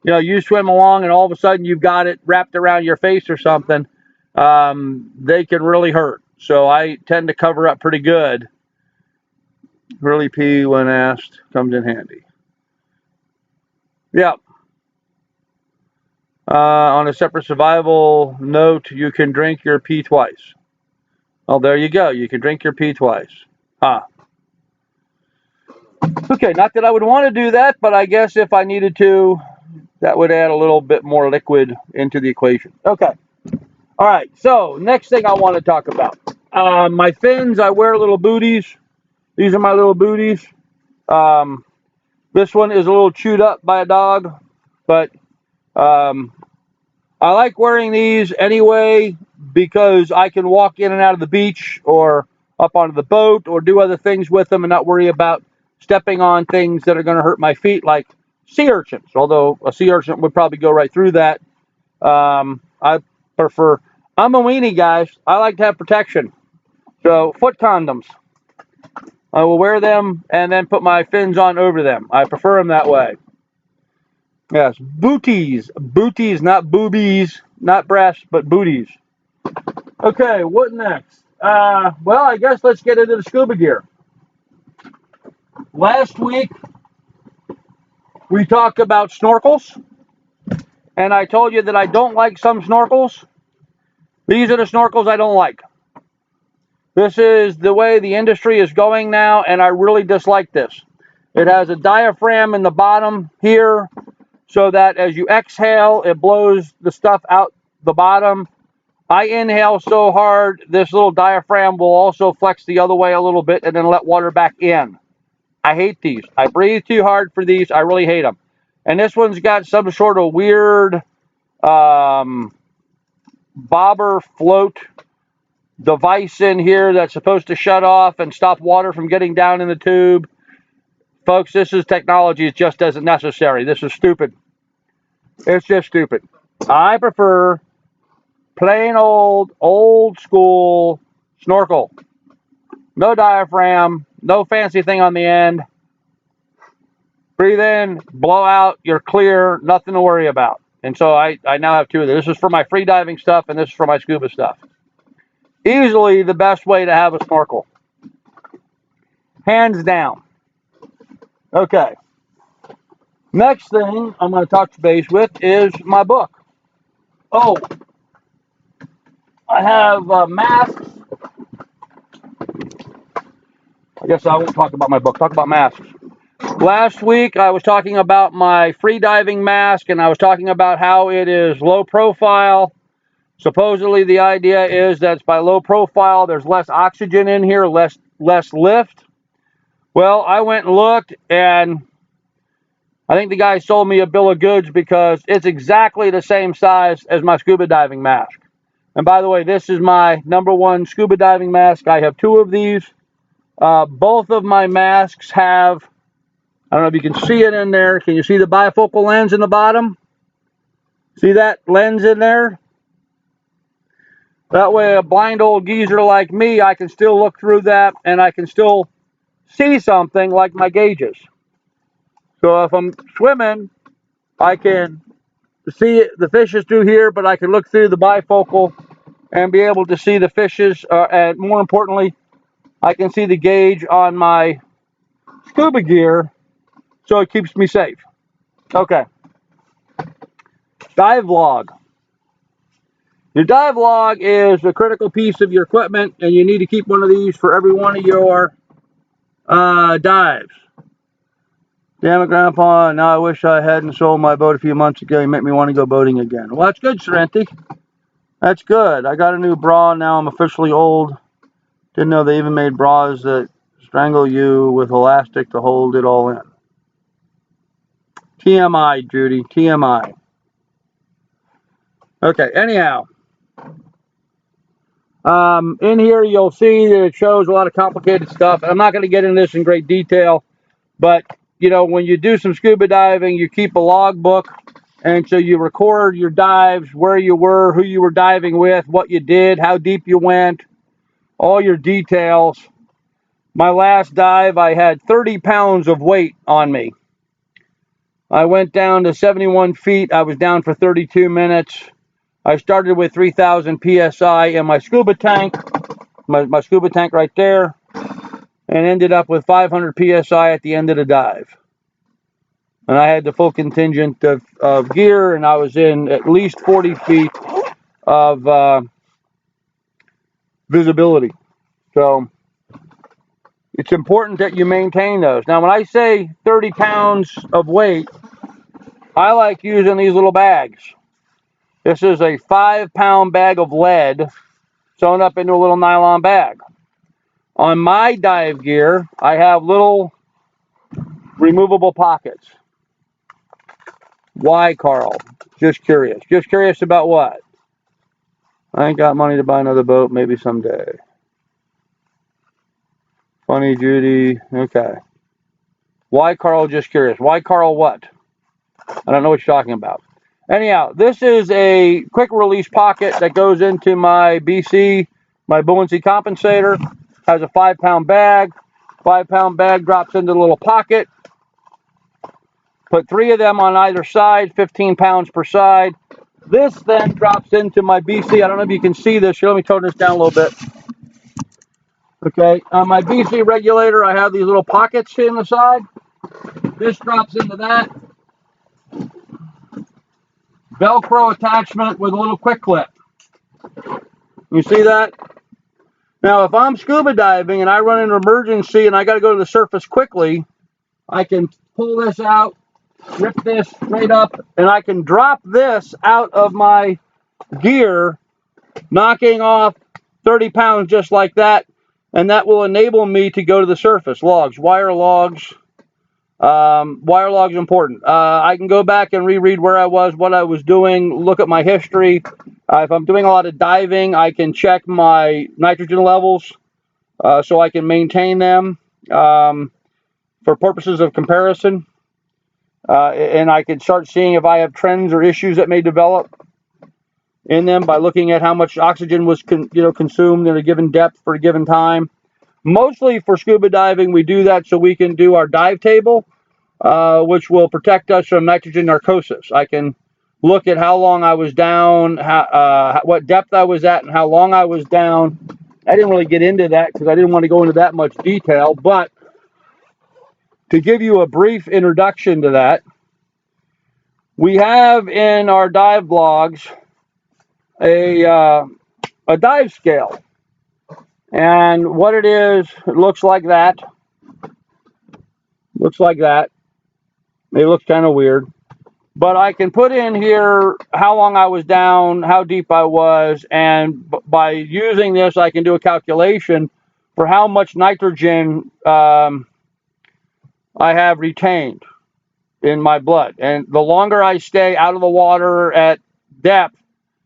You swim along and all of a sudden you've got it wrapped around your face or something. They can really hurt. So I tend to cover up pretty good. Really pee when asked comes in handy. Yep. On a separate survival note, you can drink your pee twice. Oh, there you go. You can drink your pee twice. Huh. Okay, not that I would want to do that, but I guess if I needed to, that would add a little bit more liquid into the equation. Okay. All right, so next thing I want to talk about. My fins, I wear little booties. These are my little booties. This one is a little chewed up by a dog, but I like wearing these anyway because I can walk in and out of the beach or up onto the boat or do other things with them and not worry about stepping on things that are going to hurt my feet, like sea urchins, although a sea urchin would probably go right through that. I prefer, I'm a weenie, guys. I like to have protection. So foot condoms. I will wear them and then put my fins on over them. I prefer them that way. Yes, booties. Booties, not boobies, not breasts, but booties. Okay, what next? Well, I guess let's get into the scuba gear. Last week, we talked about snorkels, and I told you that I don't like some snorkels. These are the snorkels I don't like. This is the way the industry is going now, and I really dislike this. It has a diaphragm in the bottom here, so that as you exhale, it blows the stuff out the bottom. I inhale so hard, this little diaphragm will also flex the other way a little bit and then let water back in. I hate these. I breathe too hard for these. I really hate them. And this one's got some sort of weird bobber float device in here that's supposed to shut off and stop water from getting down in the tube. Folks, this is technology. It just isn't necessary. This is stupid. It's just stupid. I prefer plain old school snorkel. No diaphragm, no fancy thing on the end. Breathe in, blow out, you're clear, nothing to worry about. And so I now have two of these. This is for my free diving stuff, and this is for my scuba stuff. Easily the best way to have a snorkel. Hands down. Okay. Next thing I'm going to touch base with is my book. Oh, I have masks. I guess I won't talk about my book. Talk about masks. Last week, I was talking about my free diving mask, and I was talking about how it is low profile. Supposedly, the idea is that it's by low profile, there's less oxygen in here, less lift. Well, I went and looked, and I think the guy sold me a bill of goods because it's exactly the same size as my scuba diving mask. And by the way, this is my #1 scuba diving mask. I have 2 of these. Both of my masks have, I don't know if you can see it in there. Can you see the bifocal lens in the bottom? See that lens in there? That way a blind old geezer like me, I can still look through that and I can still see something like my gauges. So if I'm swimming, I can see the fishes through here, but I can look through the bifocal and be able to see the fishes. And more importantly, I can see the gauge on my scuba gear, so it keeps me safe. Okay. Dive log. Your dive log is a critical piece of your equipment, and you need to keep one of these for every one of your dives. Damn it, Grandpa, now I wish I hadn't sold my boat a few months ago. You make me want to go boating again. Well, that's good, Sorrenti. That's good. I got a new bra, now I'm officially old. Didn't know they even made bras that strangle you with elastic to hold it all in. TMI, Judy, TMI. Okay, anyhow. In here you'll see that it shows a lot of complicated stuff. I'm not going to get into this in great detail, but you know, when you do some scuba diving, you keep a logbook, and so you record your dives, where you were, who you were diving with, what you did, how deep you went, all your details. My last dive, I had 30 pounds of weight on me. I went down to 71 feet. I was down for 32 minutes. I started with 3,000 psi in my scuba tank, my scuba tank right there, and ended up with 500 psi at the end of the dive. And I had the full contingent of gear, and I was in at least 40 feet of visibility. So it's important that you maintain those. Now, when I say 30 pounds of weight, I like using these little bags. This is a 5-pound bag of lead sewn up into a little nylon bag. On my dive gear, I have little removable pockets. Why, Carl? Just curious. Just curious about what? I ain't got money to buy another boat. Maybe someday. Funny, Judy. Okay. Why, Carl? Just curious. Why, Carl? What? I don't know what you're talking about. Anyhow, this is a quick release pocket that goes into my BC, my buoyancy compensator. Has a 5-pound bag. 5-pound bag drops into the little pocket. Put 3 of them on either side, 15 pounds per side. This then drops into my BC. I don't know if you can see this. Here, let me tone this down a little bit. Okay, on my BC regulator, I have these little pockets in the side. This drops into that. Velcro attachment with a little quick clip. You see that? Now, if I'm scuba diving and I run into an emergency and I got to go to the surface quickly, I can pull this out, rip this straight up, and I can drop this out of my gear, knocking off 30 pounds just like that, and that will enable me to go to the surface. Logs, wire logs. Wire logs important. I can go back and reread where I was, what I was doing, look at my history. If I'm doing a lot of diving, I can check my nitrogen levels so I can maintain them for purposes of comparison. And I can start seeing if I have trends or issues that may develop in them by looking at how much oxygen was consumed in a given depth for a given time. Mostly for scuba diving, we do that so we can do our dive table, which will protect us from nitrogen narcosis. I can look at how long I was down, what depth I was at, and how long I was down. I didn't really get into that because I didn't want to go into that much detail, but to give you a brief introduction to that, we have in our dive blogs a dive scale. And what it is, it looks like that. Looks like that. It looks kind of weird. But I can put in here how long I was down, how deep I was, and by using this, I can do a calculation for how much nitrogen I have retained. in my blood. And the longer I stay out of the water at depth,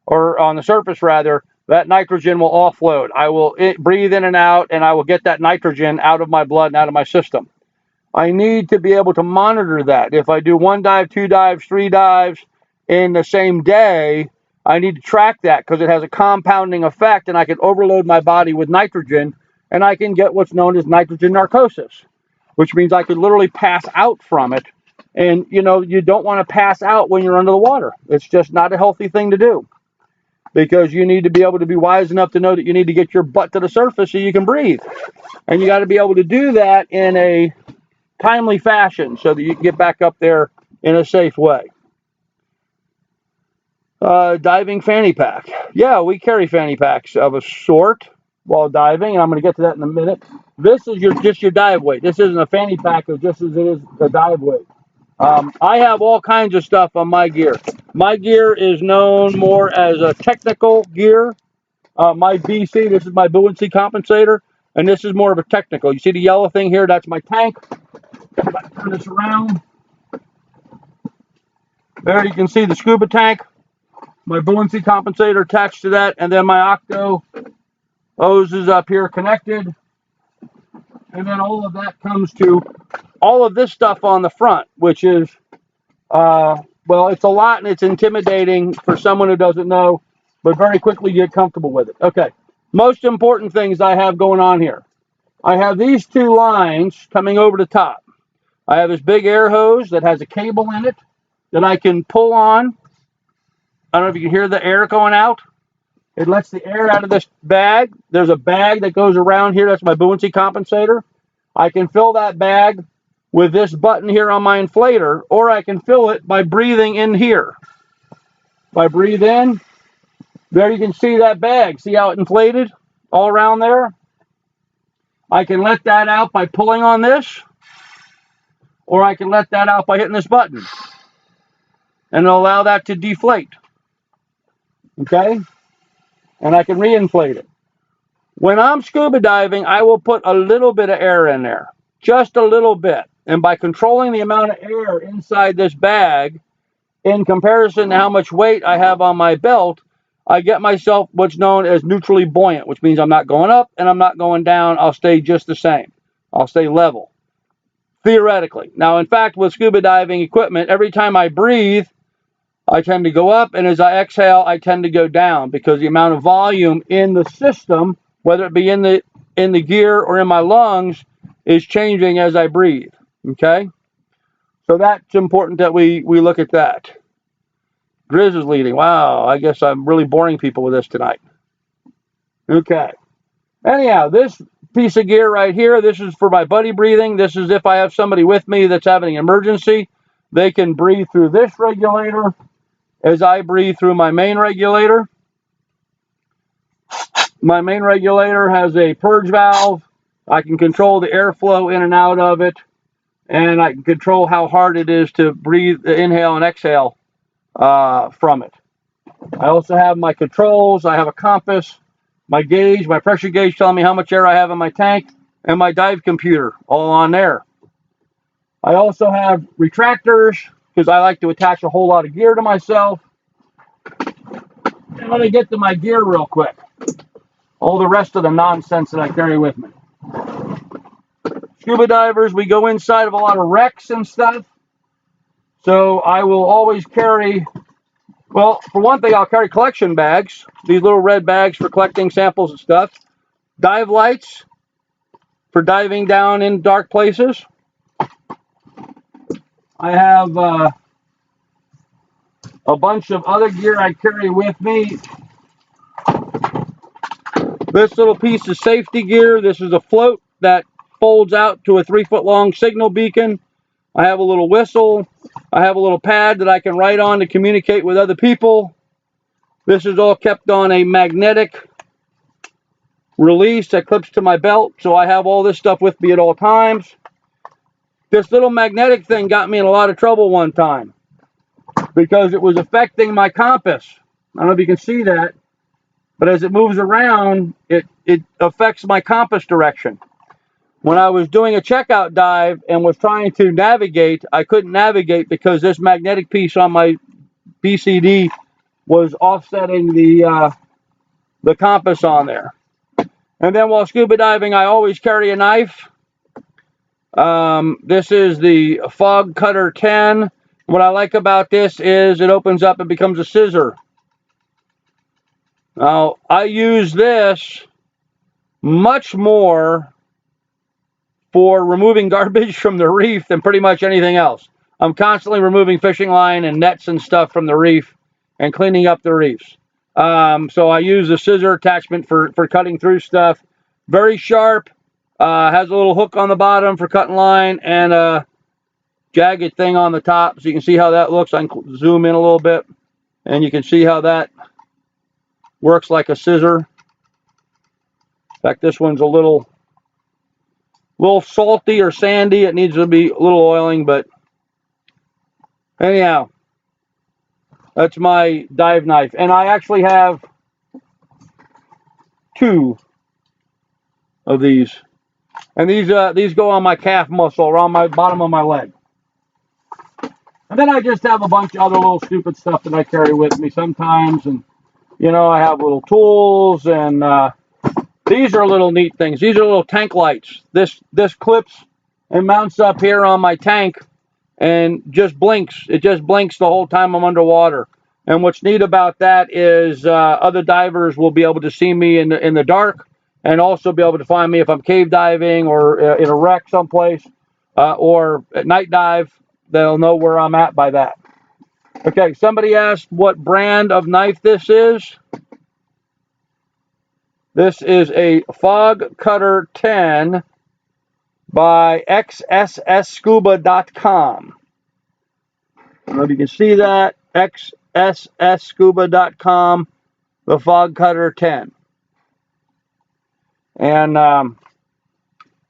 or on the surface rather, that nitrogen will offload. I will breathe in and out, and I will get that nitrogen out of my blood and out of my system. I need to be able to monitor that. If I do 1 dive, 2 dives, 3 dives in the same day, I need to track that because it has a compounding effect, and I can overload my body with nitrogen, and I can get what's known as nitrogen narcosis, which means I could literally pass out from it. And, you know, you don't want to pass out when you're under the water. It's just not a healthy thing to do, because you need to be able to be wise enough to know that you need to get your butt to the surface so you can breathe. And you got to be able to do that in a timely fashion so that you can get back up there in a safe way. Diving fanny pack. Yeah, we carry fanny packs of a sort while diving, and I'm going to get to that in a minute. This is just your dive weight. This isn't a fanny pack, just as it is a dive weight. I have all kinds of stuff on my gear. My gear is known more as a technical gear. My BC, this is my buoyancy compensator, and this is more of a technical. You see the yellow thing here? That's my tank. If I turn this around, there you can see the scuba tank, my buoyancy compensator attached to that, and then my octo hoses up here connected. And then all of that comes to all of this stuff on the front, which is, well, it's a lot and it's intimidating for someone who doesn't know, but very quickly you get comfortable with it. Okay, most important things I have going on here. I have these 2 lines coming over the top. I have this big air hose that has a cable in it that I can pull on. I don't know if you can hear the air going out. It lets the air out of this bag. There's a bag that goes around here. That's my buoyancy compensator. I can fill that bag with this button here on my inflator, or I can fill it by breathing in here. If I breathe in, there you can see that bag. See how it inflated all around there? I can let that out by pulling on this, or I can let that out by hitting this button and allow that to deflate. Okay? And I can reinflate it. When I'm scuba diving, I will put a little bit of air in there, just a little bit. And by controlling the amount of air inside this bag, in comparison to how much weight I have on my belt, I get myself what's known as neutrally buoyant, which means I'm not going up and I'm not going down. I'll stay just the same. I'll stay level, theoretically. Now, in fact, with scuba diving equipment, every time I breathe, I tend to go up, and as I exhale, I tend to go down, because the amount of volume in the system, whether it be in the gear or in my lungs, is changing as I breathe. Okay? So that's important that we look at that. Grizz is leading. Wow, I guess I'm really boring people with this tonight. Okay. Anyhow, this piece of gear right here, this is for my buddy breathing. This is if I have somebody with me that's having an emergency. They can breathe through this regulator as I breathe through my main regulator. My main regulator has a purge valve. I can control the airflow in and out of it, and I can control how hard it is to breathe, inhale and exhale from it. I also have my controls. I have a compass, my gauge, my pressure gauge telling me how much air I have in my tank, and my dive computer all on there. I also have retractors, because I like to attach a whole lot of gear to myself. And let me get to my gear real quick. All the rest of the nonsense that I carry with me. Scuba divers, we go inside of a lot of wrecks and stuff. So I will always carry, well, for one thing, I'll carry collection bags. These little red bags for collecting samples and stuff. Dive lights for diving down in dark places. I have a bunch of other gear I carry with me. This little piece of safety gear, this is a float that folds out to a 3-foot long signal beacon. I have a little whistle. I have a little pad that I can write on to communicate with other people. This is all kept on a magnetic release that clips to my belt, so I have all this stuff with me at all times. This little magnetic thing got me in a lot of trouble one time because it was affecting my compass. I don't know if you can see that, but as it moves around, it affects my compass direction. when I was doing a checkout dive and was trying to navigate, I couldn't navigate because this magnetic piece on my BCD was offsetting the compass on there. And then while scuba diving, I always carry a knife. This is the Fog Cutter 10. What I like about this is it opens up and becomes a scissor. Now, I use this much more for removing garbage from the reef than pretty much anything else. I'm constantly removing fishing line and nets and stuff from the reef and cleaning up the reefs. So I use the scissor attachment for cutting through stuff. Very sharp, has a little hook on the bottom for cutting line and a jagged thing on the top. So you can see how that looks. I can zoom in a little bit and you can see how that works like a scissor. In fact, this one's a little salty or sandy. It needs to be a little oiling, but anyhow, that's my dive knife. And I actually have 2 of these. And these go on my calf muscle, around my bottom of my leg. And then I just have a bunch of other little stupid stuff that I carry with me sometimes. And, you know, I have little tools and these are little neat things. These are little tank lights. This clips and mounts up here on my tank and just blinks. It just blinks the whole time I'm underwater. And what's neat about that is other divers will be able to see me in the dark and also be able to find me if I'm cave diving or in a wreck someplace or at night dive. They'll know where I'm at by that. Okay, somebody asked what brand of knife this is. This is a Fog Cutter 10 by xssscuba.com. I don't know if you can see that. xssscuba.com, the Fog Cutter 10. And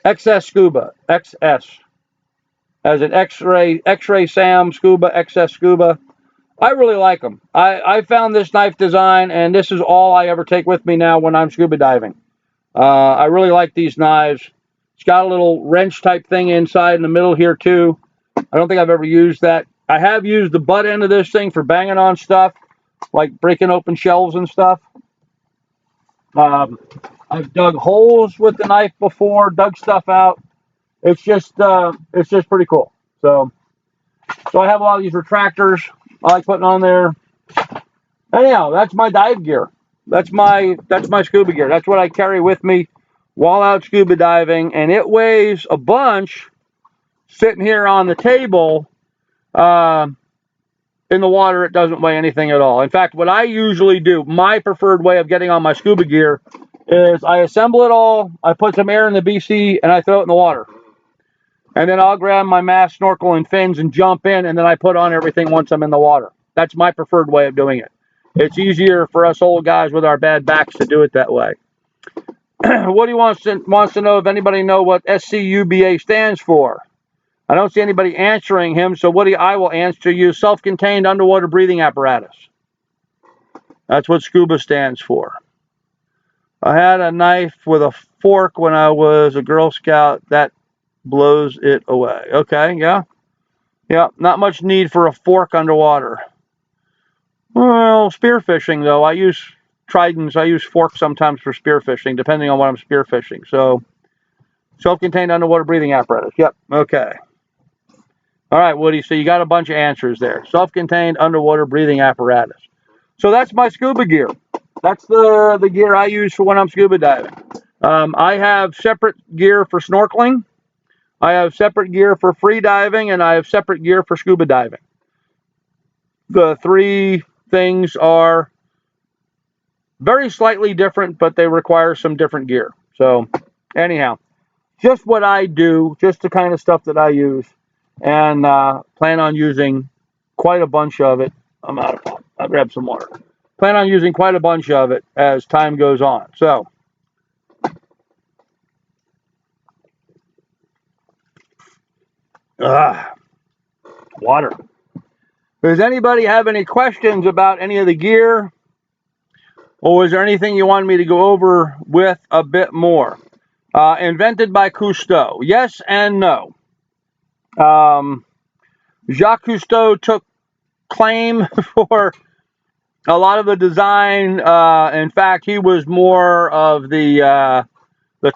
XS Scuba, XS. As an X-ray Sam Scuba, XS Scuba. I really like them. I found this knife design, and this is all I ever take with me now when I'm scuba diving. I really like these knives. It's got a little wrench type thing inside in the middle here too. I don't think I've ever used that. I have used the butt end of this thing for banging on stuff, like breaking open shelves and stuff. I've dug holes with the knife before, dug stuff out. It's just pretty cool. So I have a lot of these retractors I like putting on there. Anyhow, that's my dive gear. That's my scuba gear. That's what I carry with me while out scuba diving, and it weighs a bunch sitting here on the table. In the water, it doesn't weigh anything at all. In fact, what I usually do, my preferred way of getting on my scuba gear, is I assemble it all, I put some air in the BC, and I throw it in the water. And then I'll grab my mask, snorkel, and fins and jump in, and then I put on everything once I'm in the water. That's my preferred way of doing it. It's easier for us old guys with our bad backs to do it that way. Woody wants to know if anybody know what SCUBA stands for. I don't see anybody answering him, so Woody, I will answer you. Self-contained underwater breathing apparatus. That's what SCUBA stands for. I had a knife with a fork when I was a Girl Scout. That blows it away. Okay, yeah. Yeah, not much need for a fork underwater. Well, spearfishing, though. I use tridents. I use forks sometimes for spearfishing, depending on what I'm spearfishing. So, self-contained underwater breathing apparatus. Yep, okay. All right, Woody, so you got a bunch of answers there. Self-contained underwater breathing apparatus. So that's my scuba gear. That's the gear I use for when I'm scuba diving. I have separate gear for snorkeling. I have separate gear for free diving, and I have separate gear for scuba diving. The 3 things are very slightly different, but they require some different gear. So anyhow, just what I do, just the kind of stuff that I use. And plan on using quite a bunch of it. I'm out of pop. I'll grab some water. Plan on using quite a bunch of it as time goes on. So, water. Does anybody have any questions about any of the gear? Or is there anything you want me to go over with a bit more? Invented by Cousteau. Yes and no. Jacques Cousteau took claim for a lot of the design. In fact, he was more of the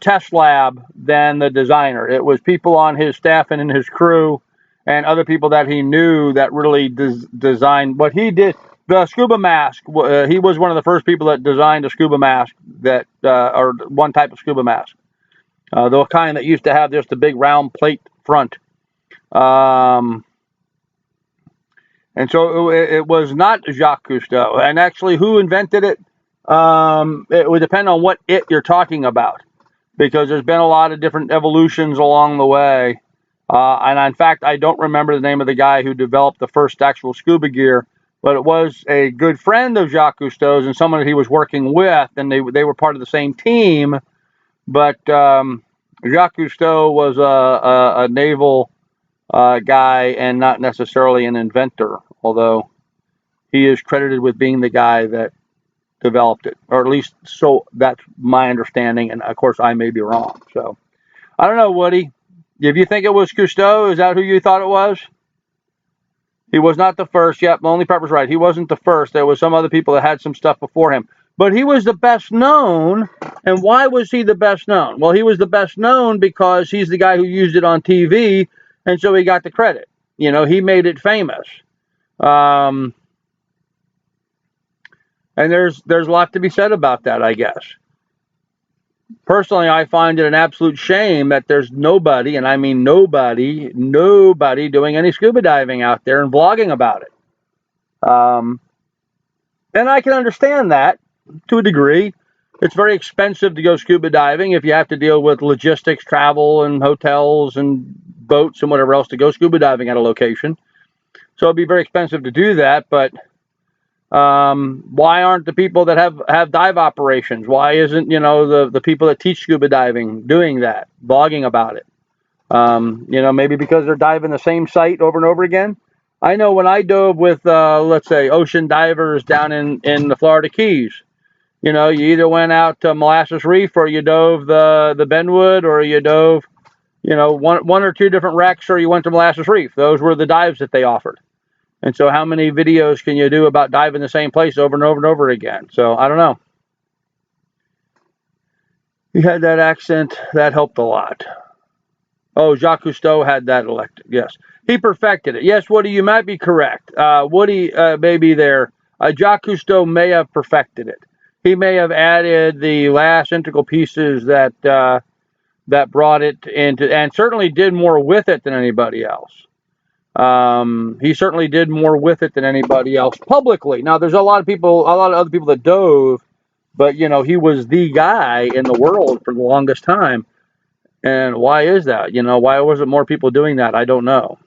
test lab than the designer. It was people on his staff and in his crew and other people that he knew that really designed what he did. The scuba mask, he was one of the first people that designed a scuba mask that, or one type of scuba mask. The kind that used to have just a big round plate front. And so it was not Jacques Cousteau. And actually, who invented it? It would depend on what it you're talking about, because there's been a lot of different evolutions along the way. And in fact, I don't remember the name of the guy who developed the first actual scuba gear, but it was a good friend of Jacques Cousteau's and someone that he was working with, and they were part of the same team. But Jacques Cousteau was a naval guy and not necessarily an inventor, although he is credited with being the guy that developed it, or at least so that's my understanding. And of course, I may be wrong. So I don't know, Woody. If you think it was Cousteau, is that who you thought it was? He was not the first. Yep, Lonely Pepper's right. He wasn't the first. There was some other people that had some stuff before him. But he was the best known. And why was he the best known? Well, he was the best known because he's the guy who used it on TV, and so he got the credit. You know, he made it famous. And there's a lot to be said about that, I guess. Personally, I find it an absolute shame that there's nobody, and I mean nobody doing any scuba diving out there and vlogging about it. And I can understand that to a degree. It's very expensive to go scuba diving if you have to deal with logistics, travel, and hotels and boats and whatever else to go scuba diving at a location. So it'd be very expensive to do that, but why aren't the people that have dive operations? Why isn't, the people that teach scuba diving doing that, blogging about it? Maybe because they're diving the same site over and over again. I know when I dove with, let's say, ocean divers down in the Florida Keys, you either went out to Molasses Reef or you dove the Benwood, or you dove, one or two different wrecks, or you went to Molasses Reef. Those were the dives that they offered. And so how many videos can you do about diving the same place over and over and over again? So I don't know. He had that accent. That helped a lot. Oh, Jacques Cousteau had that elected. Yes. He perfected it. Yes, Woody, you might be correct. Woody may be there. Jacques Cousteau may have perfected it. He may have added the last integral pieces that brought it into, and certainly did more with it than anybody else. He certainly did more with it than anybody else publicly. Now, there's a lot of other people that dove, but he was the guy in the world for the longest time. And why is that? Why wasn't more people doing that? I don't know.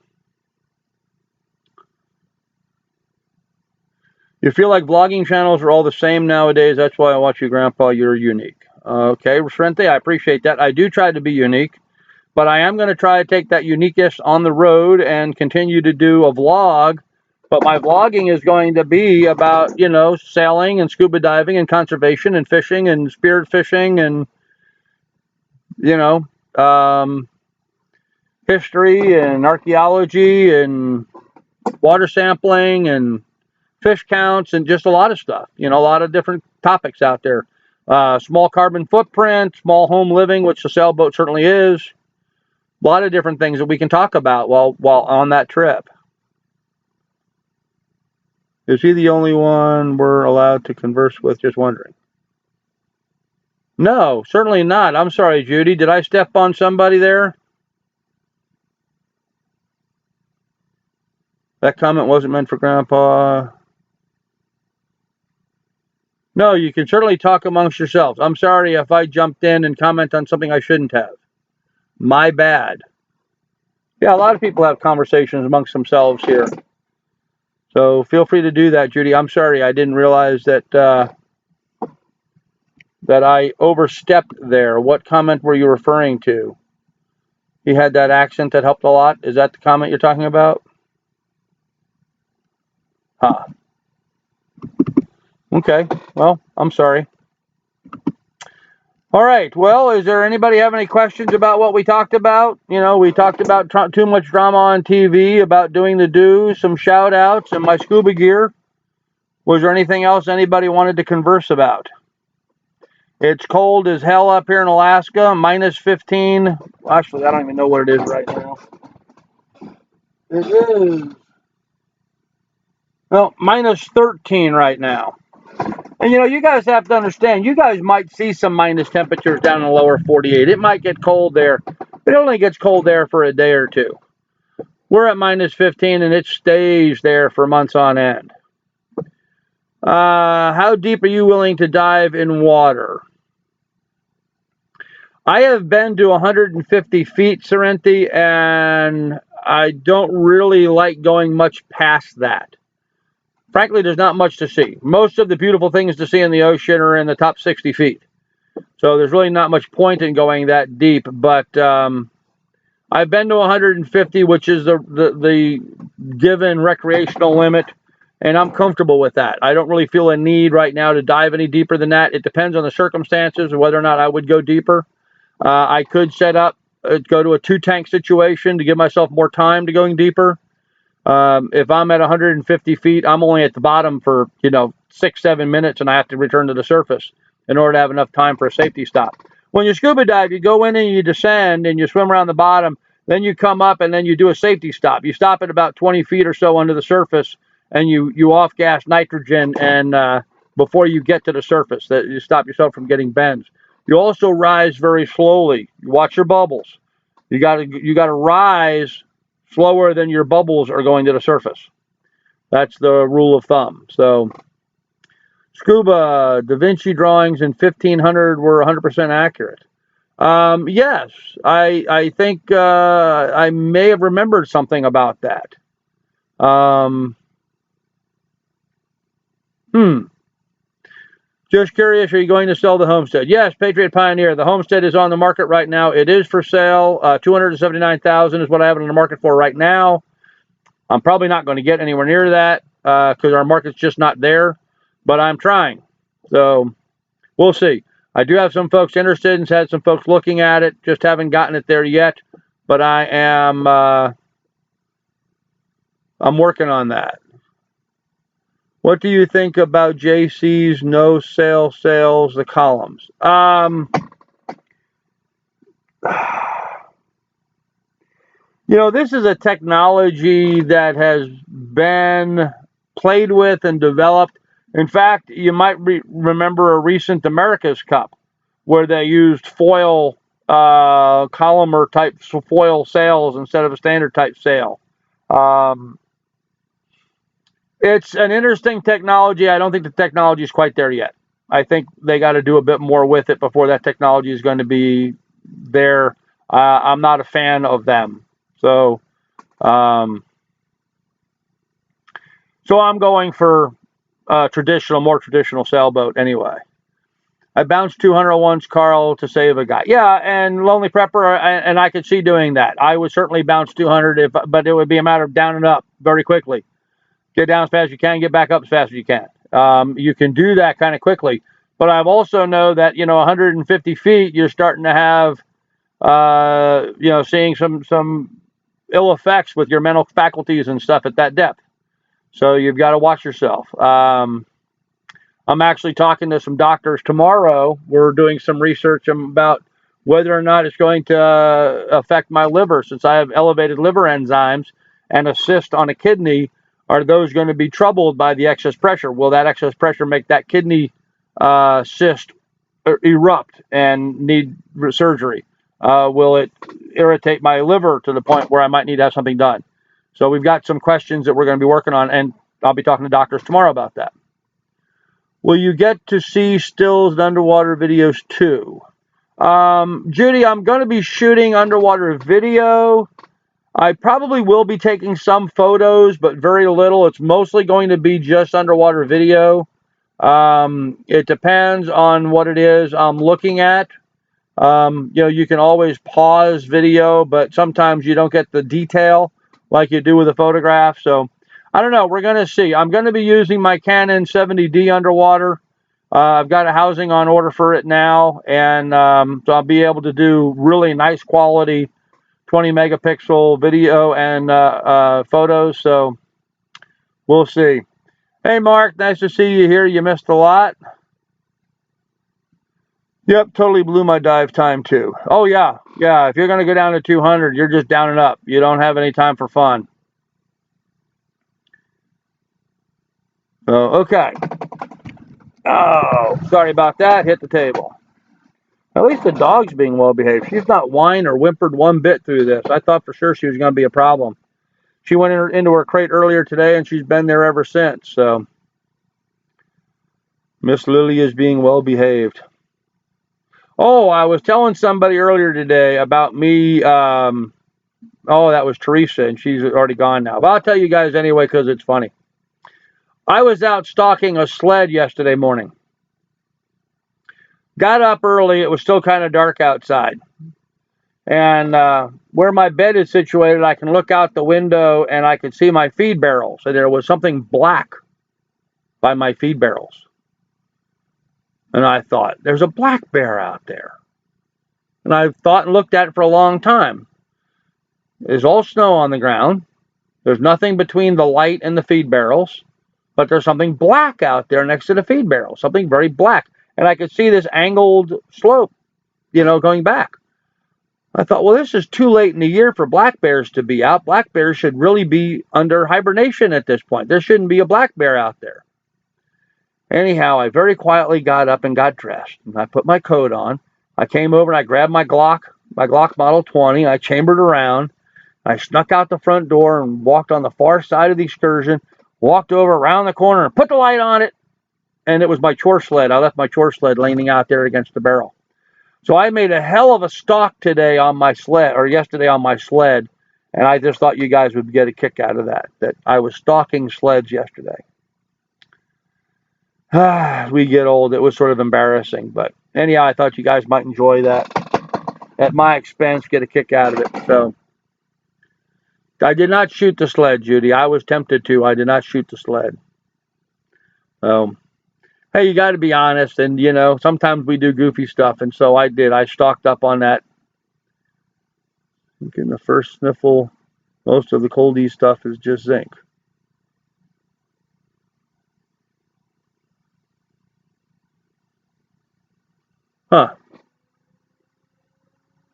You feel like vlogging channels are all the same nowadays. That's why I watch you, Grandpa. You're unique. Okay, Rente, I appreciate that. I do try to be unique. But I am going to try to take that uniqueness on the road and continue to do a vlog. But my vlogging is going to be about, sailing and scuba diving and conservation and fishing and spirit fishing and, history and archaeology and water sampling and fish counts and just a lot of stuff. A lot of different topics out there. Small carbon footprint, small home living, which the sailboat certainly is. A lot of different things that we can talk about while on that trip. Is he the only one we're allowed to converse with? Just wondering. No, certainly not. I'm sorry, Judy. Did I step on somebody there? That comment wasn't meant for Grandpa. No, you can certainly talk amongst yourselves. I'm sorry if I jumped in and comment on something I shouldn't have. My bad. Yeah, a lot of people have conversations amongst themselves here. So feel free to do that, Judy. I'm sorry, I didn't realize that I overstepped there. What comment were you referring to? He had that accent that helped a lot. Is that the comment you're talking about? Huh. Okay. Well, I'm sorry. All right. Well, is there anybody have any questions about what we talked about? You know, we talked about too much drama on TV, about doing the do, some shout outs, and my scuba gear. Was there anything else anybody wanted to converse about? It's cold as hell up here in Alaska, minus 15. Actually, I don't even know what it is right now. It is, well, minus 13 right now. And you know, you guys have to understand, you guys might see some minus temperatures down in the lower 48. It might get cold there. It only gets cold there for a day or two. We're at minus 15 and it stays there for months on end. How deep are you willing to dive in water? I have been to 150 feet, Sorrenti, and I don't really like going much past that. Frankly, there's not much to see. Most of the beautiful things to see in the ocean are in the top 60 feet. So there's really not much point in going that deep. But I've been to 150, which is the given recreational limit, and I'm comfortable with that. I don't really feel a need right now to dive any deeper than that. It depends on the circumstances and whether or not I would go deeper. I could set up, go to a 2-tank situation to give myself more time to going deeper. If I'm at 150 feet, I'm only at the bottom for, 6-7 minutes, and I have to return to the surface in order to have enough time for a safety stop. When you scuba dive, you go in and you descend and you swim around the bottom, then you come up and then you do a safety stop. You stop at about 20 feet or so under the surface, and you off gas nitrogen and before you get to the surface, that you stop yourself from getting bends. You also rise very slowly. You watch your bubbles. You gotta rise slower than your bubbles are going to the surface. That's the rule of thumb. So Scuba, Da Vinci drawings in 1500 were 100% accurate. Yes, I think I may have remembered something about that. Just curious, are you going to sell the homestead? Yes, Patriot Pioneer. The homestead is on the market right now. It is for sale. $279,000 is what I have it on the market for right now. I'm probably not going to get anywhere near that because our market's just not there, but I'm trying. So we'll see. I do have some folks interested and had some folks looking at it. Just haven't gotten it there yet, but I am I'm working on that. What do you think about JC's no sale sales, the columns? This is a technology that has been played with and developed. In fact, you might remember a recent America's Cup where they used foil, columnar type foil sails instead of a standard type sail. It's an interesting technology. I don't think the technology is quite there yet. I think they got to do a bit more with it before that technology is going to be there. I'm not a fan of them. So I'm going for more traditional sailboat anyway. I bounced 200 once, Carl, to save a guy. Yeah, and Lonely Prepper, and I could see doing that. I would certainly bounce 200, but it would be a matter of down and up very quickly. Get down as fast as you can, get back up as fast as you can. You can do that kind of quickly. But I've also know that, 150 feet, you're starting to have, seeing some ill effects with your mental faculties and stuff at that depth. So you've got to watch yourself. I'm actually talking to some doctors tomorrow. We're doing some research about whether or not it's going to affect my liver, since I have elevated liver enzymes and a cyst on a kidney. Are those going to be troubled by the excess pressure? Will that excess pressure make that kidney cyst erupt and need surgery? Will it irritate my liver to the point where I might need to have something done? So we've got some questions that we're going to be working on, and I'll be talking to doctors tomorrow about that. Will you get to see stills and underwater videos too? Judy, I'm going to be shooting underwater video. I probably will be taking some photos, but very little. It's mostly going to be just underwater video. It depends on what it is I'm looking at. You can always pause video, but sometimes you don't get the detail like you do with a photograph. So I don't know. We're going to see. I'm going to be using my Canon 70D underwater. I've got a housing on order for it now, and so I'll be able to do really nice quality 20 megapixel video and photos. So we'll see. Hey, Mark, nice to see you here. You missed a lot. Yep, totally blew my dive time too. Oh yeah, yeah. If you're gonna go down to 200, you're just down and up. You don't have any time for fun. Oh, okay. Oh, sorry about that. Hit the table. At least the dog's being well behaved. She's not whined or whimpered one bit through this. I thought for sure she was going to be a problem. She went into her crate earlier today, and she's been there ever since. So Miss Lily is being well behaved. Oh, I was telling somebody earlier today about me. Oh, that was Teresa, and she's already gone now. But I'll tell you guys anyway because it's funny. I was out stalking a sled yesterday morning. Got up early. It was still kind of dark outside. And where my bed is situated, I can look out the window and I could see my feed barrels. So there was something black by my feed barrels. And I thought, there's a black bear out there. And I thought and looked at it for a long time. There's all snow on the ground. There's nothing between the light and the feed barrels. But there's something black out there next to the feed barrel. Something very black. And I could see this angled slope, going back. I thought, well, this is too late in the year for black bears to be out. Black bears should really be under hibernation at this point. There shouldn't be a black bear out there. Anyhow, I very quietly got up and got dressed. And I put my coat on. I came over and I grabbed my Glock Model 20. I chambered around. I snuck out the front door and walked on the far side of the excursion, walked over around the corner and put the light on it. And it was my chore sled. I left my chore sled leaning out there against the barrel. So I made a hell of a stalk today on my sled, or yesterday on my sled, and I just thought you guys would get a kick out of that I was stalking sleds yesterday. As we get old, it was sort of embarrassing, but anyhow, I thought you guys might enjoy that. At my expense, get a kick out of it. So I did not shoot the sled, Judy. I was tempted to. I did not shoot the sled. So hey, you got to be honest, and sometimes we do goofy stuff, and so I did. I stocked up on that. In the first sniffle, most of the coldie stuff is just zinc. Huh.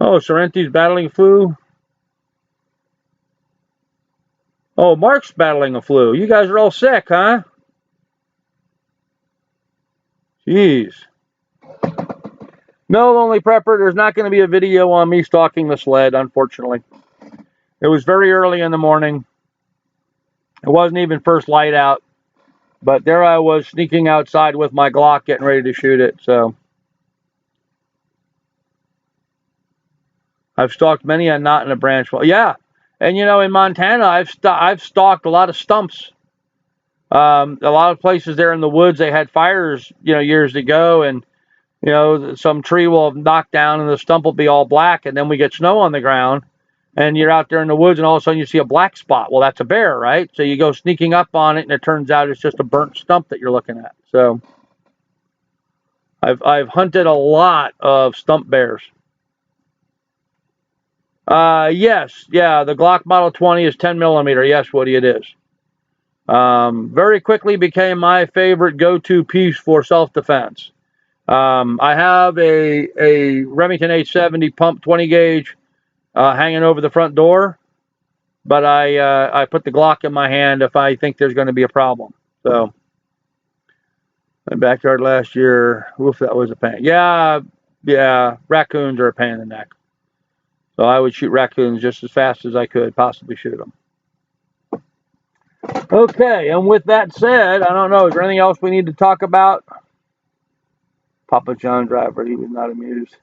Oh, Sorrenti's battling flu. Oh, Mark's battling a flu. You guys are all sick, huh? Jeez. No, Lonely Prepper, there's not going to be a video on me stalking the sled, unfortunately. It was very early in the morning. It wasn't even first light out. But there I was sneaking outside with my Glock getting ready to shoot it. So I've stalked many a knot in a branch. Well, yeah. And, in Montana, I've stalked a lot of stumps. A lot of places there in the woods, they had fires, years ago. And, some tree will have knocked down and the stump will be all black. And then we get snow on the ground. And you're out there in the woods and all of a sudden you see a black spot. Well, that's a bear, right? So you go sneaking up on it and it turns out it's just a burnt stump that you're looking at. So I've hunted a lot of stump bears. Yes, yeah, the Glock Model 20 is 10 millimeter. Yes, Woody, it is. Very quickly became my favorite go-to piece for self-defense. I have a Remington 870 pump 20 gauge hanging over the front door, but I put the Glock in my hand if I think there's going to be a problem. So my backyard last year, oof, that was a pain. Yeah, raccoons are a pain in the neck. So I would shoot raccoons just as fast as I could possibly shoot them. Okay, and with that said, I don't know, is there anything else we need to talk about? Papa John Driver, he was not amused.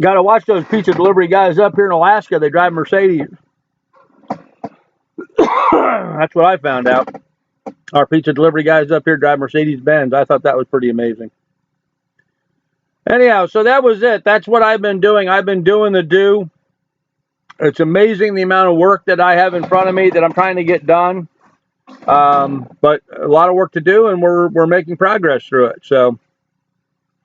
Got to watch those pizza delivery guys up here in Alaska. They drive Mercedes. That's what I found out. Our pizza delivery guys up here drive Mercedes-Benz. I thought that was pretty amazing. Anyhow, so that was it. That's what I've been doing. I've been doing the do. It's amazing the amount of work that I have in front of me that I'm trying to get done. But a lot of work to do, and we're making progress through it. So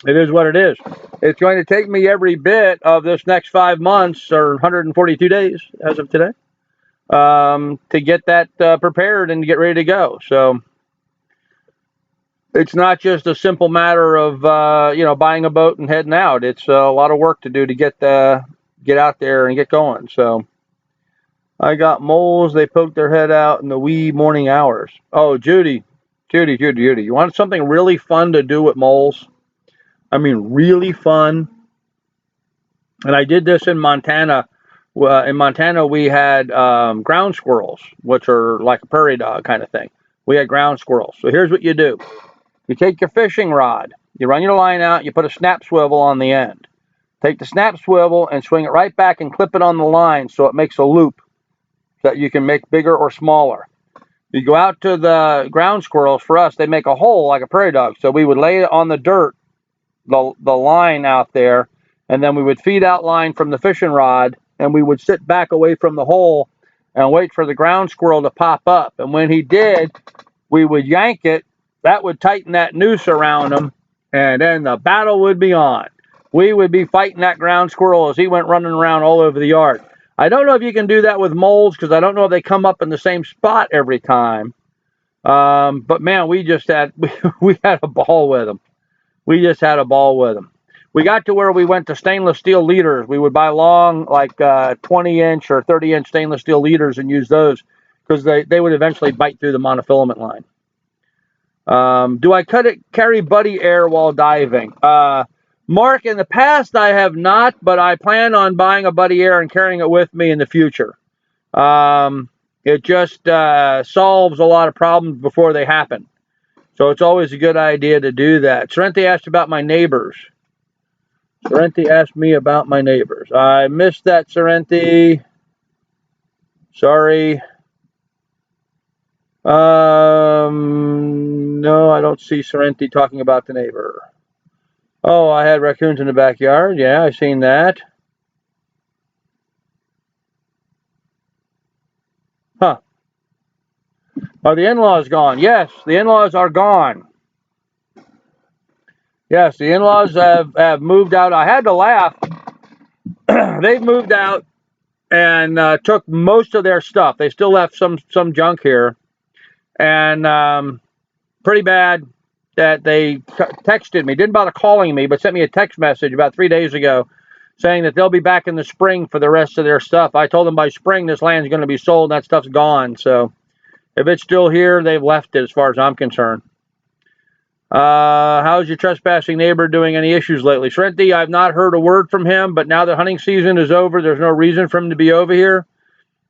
it is what it is. It's going to take me every bit of this next 5 months, or 142 days as of today, to get that prepared and to get ready to go. So it's not just a simple matter of buying a boat and heading out. It's a lot of work to do to get out there and get going. So I got moles. They poked their head out in the wee morning hours. Oh, Judy. You want something really fun to do with moles? I mean, really fun. And I did this in Montana. In Montana, we had ground squirrels, which are like a prairie dog kind of thing. We had ground squirrels. So here's what you do. You take your fishing rod. You run your line out. You put a snap swivel on the end. Take the snap swivel and swing it right back and clip it on the line so it makes a loop that you can make bigger or smaller. You go out to the ground squirrels. For us, they make a hole like a prairie dog. So we would lay it on the dirt, the line out there, and then we would feed out line from the fishing rod, and we would sit back away from the hole and wait for the ground squirrel to pop up. And when he did, we would yank it. That would tighten that noose around him, and then the battle would be on. We would be fighting that ground squirrel as he went running around all over the yard. I don't know if you can do that with moles, because I don't know if they come up in the same spot every time. But man, we had a ball with them. We just had a ball with them. We got to where we went to stainless steel leaders. We would buy long, like 20-inch or 30-inch stainless steel leaders and use those, because they would eventually bite through the monofilament line. Do I carry buddy air while diving? Mark, in the past I have not, but I plan on buying a buddy air and carrying it with me in the future. It just solves a lot of problems before they happen. So it's always a good idea to do that. Sorrenti asked about my neighbors. Sorrenti asked me about my neighbors. I missed that, Sorrenti. Sorry. No, I don't see Sorrenti talking about the neighbor. Oh, I had raccoons in the backyard. Yeah, I've seen that. Huh. Are the in-laws gone? Yes, the in-laws are gone. Yes, the in-laws have moved out. I had to laugh. They've moved out and took most of their stuff. They still left some junk here. And pretty bad that they texted me. Didn't bother calling me, but sent me a text message about 3 days ago saying that they'll be back in the spring for the rest of their stuff. I told them by spring this land's going to be sold and that stuff's gone. So if it's still here, they've left it as far as I'm concerned. How's your trespassing neighbor doing? Any issues lately? Sorrenti, I've not heard a word from him, but now that hunting season is over, there's no reason for him to be over here.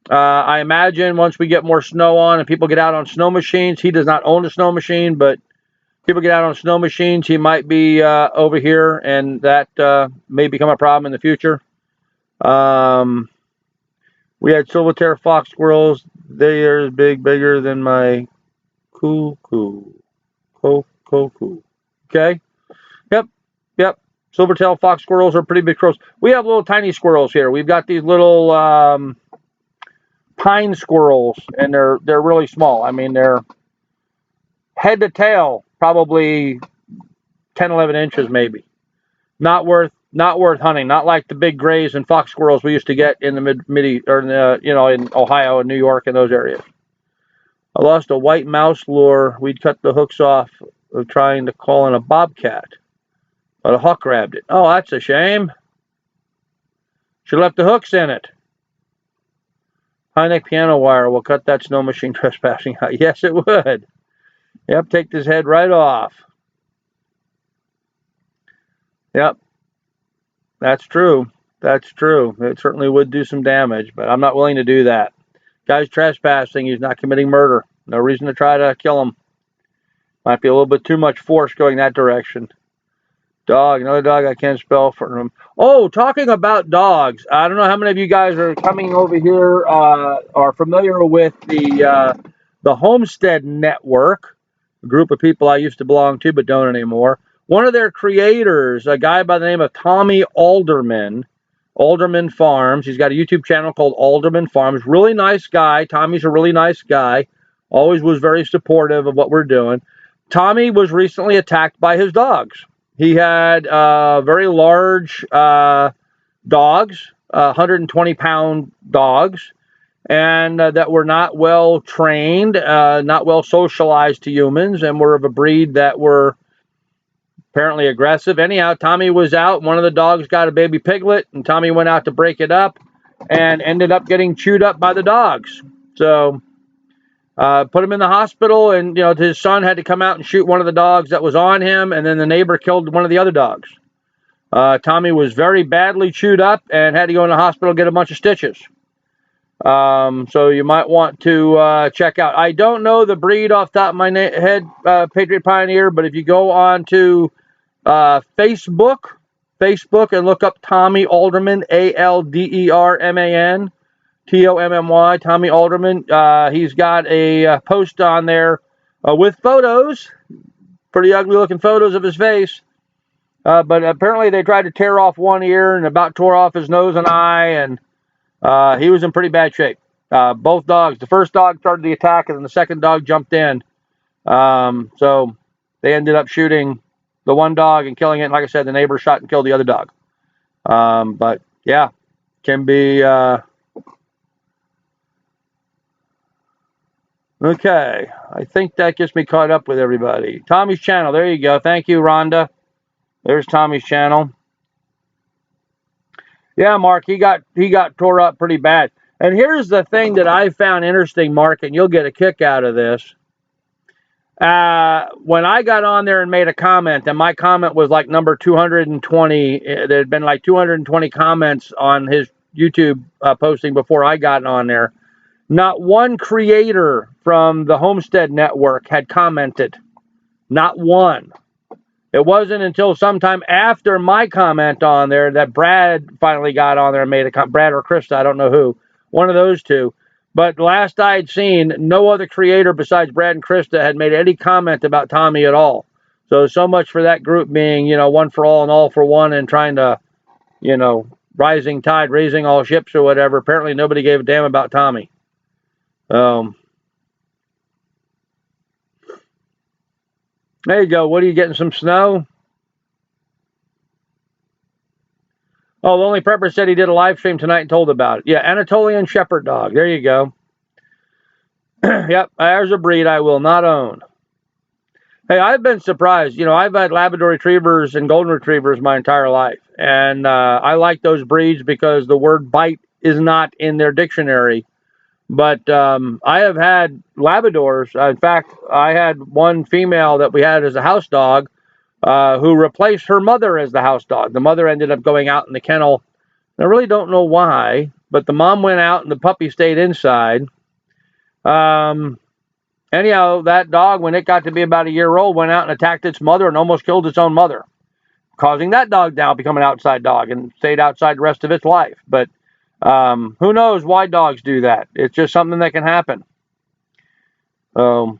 I imagine once we get more snow on and people get out on snow machines, he does not own a snow machine, but people get out on snow machines, he might be over here, and that may become a problem in the future. We had silvertail fox squirrels. They are bigger than my cuckoo. Okay. Yep. Silvertail fox squirrels are pretty big squirrels. We have little tiny squirrels here. We've got these little pine squirrels, and they're really small. I mean, they're head to tail, probably 10, 11 inches maybe. Not worth hunting. Not like the big grays and fox squirrels we used to get in the mid or in Ohio and New York and those areas. I lost a white mouse lure. We'd cut the hooks off of trying to call in a bobcat, but a hawk grabbed it. Oh, that's a shame. Should have left the hooks in it. High neck piano wire will cut that snow machine trespassing out. Yes, it would. Yep, take this head right off. Yep, that's true. That's true. It certainly would do some damage, but I'm not willing to do that. Guy's trespassing. He's not committing murder. No reason to try to kill him. Might be a little bit too much force going that direction. Dog, another dog I can't spell for him. Oh, talking about dogs. I don't know how many of you guys are coming over here, are familiar with the Homestead Network, a group of people I used to belong to but don't anymore. One of their creators, a guy by the name of Tommy Alderman, Alderman Farms. He's got a YouTube channel called Alderman Farms. Really nice guy. Tommy's a really nice guy. Always was very supportive of what we're doing. Tommy was recently attacked by his dogs. He had very large dogs, 120-pound dogs, and that were not well trained, not well socialized to humans, and were of a breed that were apparently aggressive. Anyhow, Tommy was out. One of the dogs got a baby piglet, and Tommy went out to break it up and ended up getting chewed up by the dogs. So put him in the hospital, and his son had to come out and shoot one of the dogs that was on him, and then the neighbor killed one of the other dogs. Tommy was very badly chewed up and had to go in the hospital and get a bunch of stitches. So you might want to check out. I don't know the breed off the top of my head, Patriot Pioneer, but if you go on to Facebook and look up Tommy Alderman, Alderman, Tommy, Tommy Alderman. He's got a post on there with photos, pretty ugly looking photos of his face. But apparently they tried to tear off one ear and about tore off his nose and eye, and he was in pretty bad shape. Both dogs, the first dog started the attack, and then the second dog jumped in. So they ended up shooting the one dog and killing it. And like I said, the neighbor shot and killed the other dog. But yeah, can be... Okay, I think that gets me caught up with everybody. Tommy's channel, there you go. Thank you, Rhonda. There's Tommy's channel. Yeah, Mark, he got tore up pretty bad. And here's the thing that I found interesting, Mark, and you'll get a kick out of this. When I got on there and made a comment, and my comment was like number 220, there had been like 220 comments on his YouTube posting before I got on there. Not one creator from the Homestead Network had commented. Not one. It wasn't until sometime after my comment on there that Brad finally got on there and made a comment. Brad or Krista, I don't know who. One of those two. But last I'd seen, no other creator besides Brad and Krista had made any comment about Tommy at all. So much for that group being, one for all and all for one, and trying to, rising tide, raising all ships or whatever. Apparently nobody gave a damn about Tommy. There you go. What are you getting? Some snow? Oh, Lonely Prepper said he did a live stream tonight and told about it. Yeah, Anatolian Shepherd Dog. There you go. Yep, there's a breed I will not own. Hey, I've been surprised. I've had Labrador Retrievers and Golden Retrievers my entire life. And I like those breeds because the word bite is not in their dictionary. But I have had Labradors. In fact, I had one female that we had as a house dog who replaced her mother as the house dog. The mother ended up going out in the kennel. I really don't know why, but the mom went out and the puppy stayed inside. Anyhow, that dog, when it got to be about a year old, went out and attacked its mother and almost killed its own mother, causing that dog now to become an outside dog and stayed outside the rest of its life. But who knows why dogs do that? It's just something that can happen. Yeah,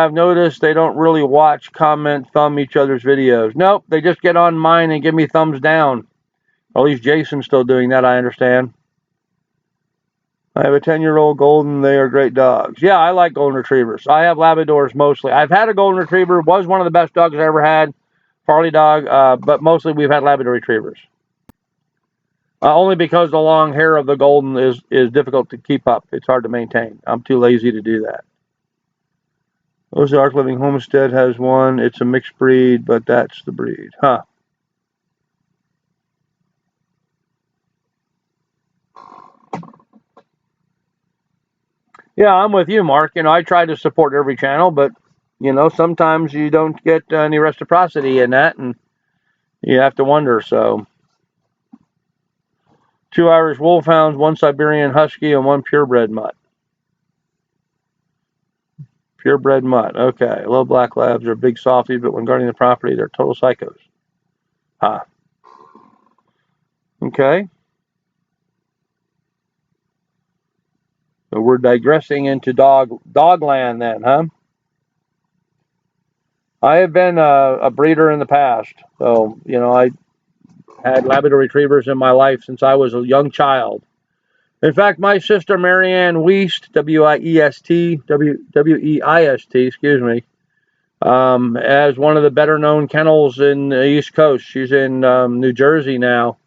I've noticed they don't really watch, comment, thumb each other's videos. Nope, they just get on mine and give me thumbs down. At least Jason's still doing that, I understand. I have a 10-year-old golden. They are great dogs. Yeah, I like golden retrievers. I have Labradors mostly. I've had a golden retriever. Was one of the best dogs I ever had. Farley dog. But mostly we've had Labrador retrievers. Only because the long hair of the golden is difficult to keep up. It's hard to maintain. I'm too lazy to do that. Ozark Living Homestead has one. It's a mixed breed, but that's the breed. Huh. Yeah, I'm with you, Mark. I try to support every channel, but, sometimes you don't get any reciprocity in that, and you have to wonder, so. 2 Irish Wolfhounds, 1 Siberian Husky, and 1 purebred mutt. Purebred mutt, okay. Little black labs are big softies, but when guarding the property, they're total psychos. Huh. Okay. So we're digressing into dogland then, huh? I have been a breeder in the past, so I Had Labrador retrievers in my life since I was a young child. In fact, my sister Marianne Weist, W-E-I-S-T, excuse me, as one of the better known kennels in the East Coast. She's in New Jersey now,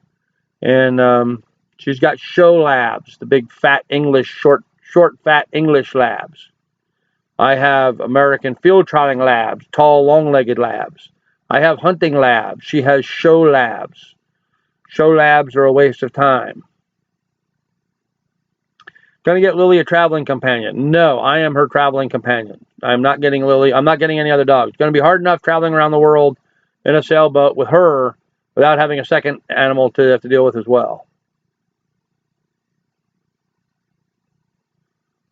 and she's got show labs, the big fat English, short fat English labs. I have American field trialing labs, tall, long-legged labs. I have hunting labs. She has show labs. Show labs are a waste of time. Gonna get Lily a traveling companion. No, I am her traveling companion. I'm not getting Lily. I'm not getting any other dogs. It's gonna be hard enough traveling around the world in a sailboat with her without having a second animal to have to deal with as well.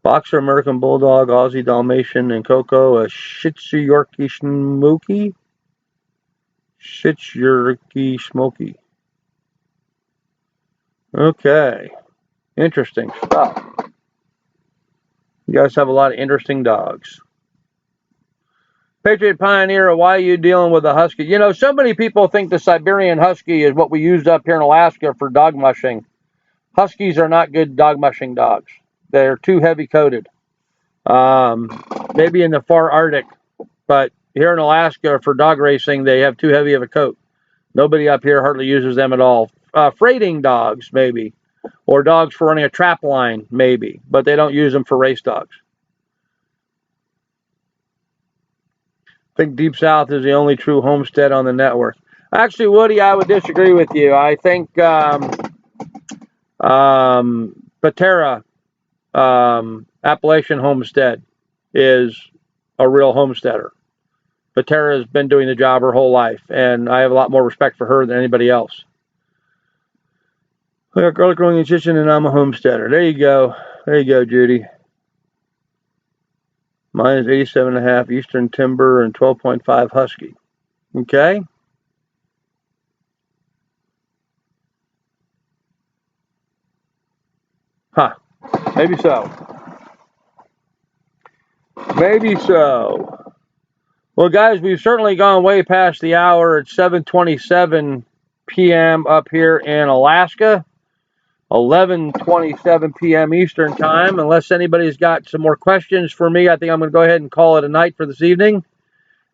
Boxer, American Bulldog, Aussie Dalmatian, and Coco, a Shih Tzu Yorkie Smoky. Shih Tzu Yorkie Smoky. Okay. Interesting stuff. You guys have a lot of interesting dogs. Patriot Pioneer, why are you dealing with a husky? You know, so many people think the Siberian husky is what we used up here in Alaska for dog mushing. Huskies are not good dog mushing dogs. They're too heavy coated. Maybe in the far Arctic, but here in Alaska for dog racing, they have too heavy of a coat. Nobody up here hardly uses them at all. Freighting dogs, maybe, or dogs for running a trap line, maybe, but they don't use them for race dogs. I think Deep South is the only true homestead on the network. Actually, Woody, I would disagree with you. I think Patera, Appalachian Homestead, is a real homesteader. Patera has been doing the job her whole life, and I have a lot more respect for her than anybody else. I got garlic growing in the kitchen, and I'm a homesteader. There you go. There you go, Judy. Mine is 87.5 Eastern Timber and 12.5 Husky. Okay. Huh. Maybe so. Maybe so. Well, guys, we've certainly gone way past the hour. It's 7:27 p.m. up here in Alaska. 11:27 p.m. Eastern Time. Unless anybody's got some more questions for me, I think I'm going to go ahead and call it a night for this evening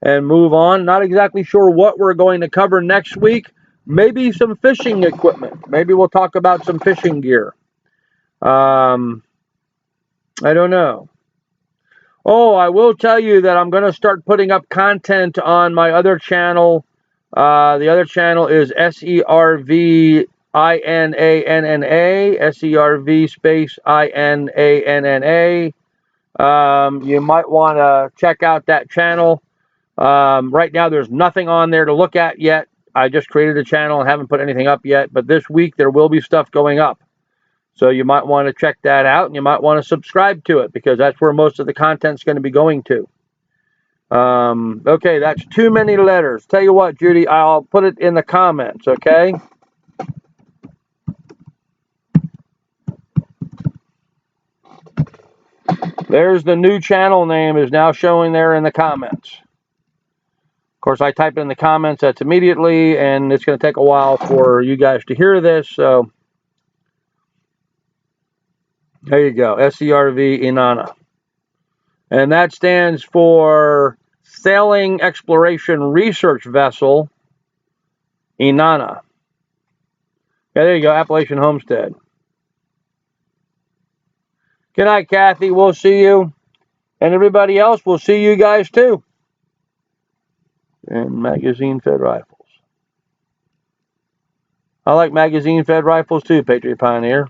and move on. Not exactly sure what we're going to cover next week. Maybe some fishing equipment. Maybe we'll talk about some fishing gear. I don't know. Oh, I will tell you that I'm going to start putting up content on my other channel. The other channel is SERV INANNA, SERV space INANNA. You might want to check out that channel. Right now, there's nothing on there to look at yet. I just created a channel and haven't put anything up yet, but this week there will be stuff going up. So you might want to check that out, and you might want to subscribe to it because that's where most of the content's going to be going to. Okay, that's too many letters. Tell you what, Judy, I'll put it in the comments, okay? There's the new channel name is now showing there in the comments. Of course, I type in the comments, that's immediately, and it's going to take a while for you guys to hear this, so there you go, SERV Inanna. And that stands for Sailing Exploration Research Vessel Inanna. Yeah, there you go, Appalachian Homestead. Good night, Kathy. We'll see you. And everybody else, we'll see you guys too. And magazine-fed rifles. I like magazine-fed rifles too, Patriot Pioneer.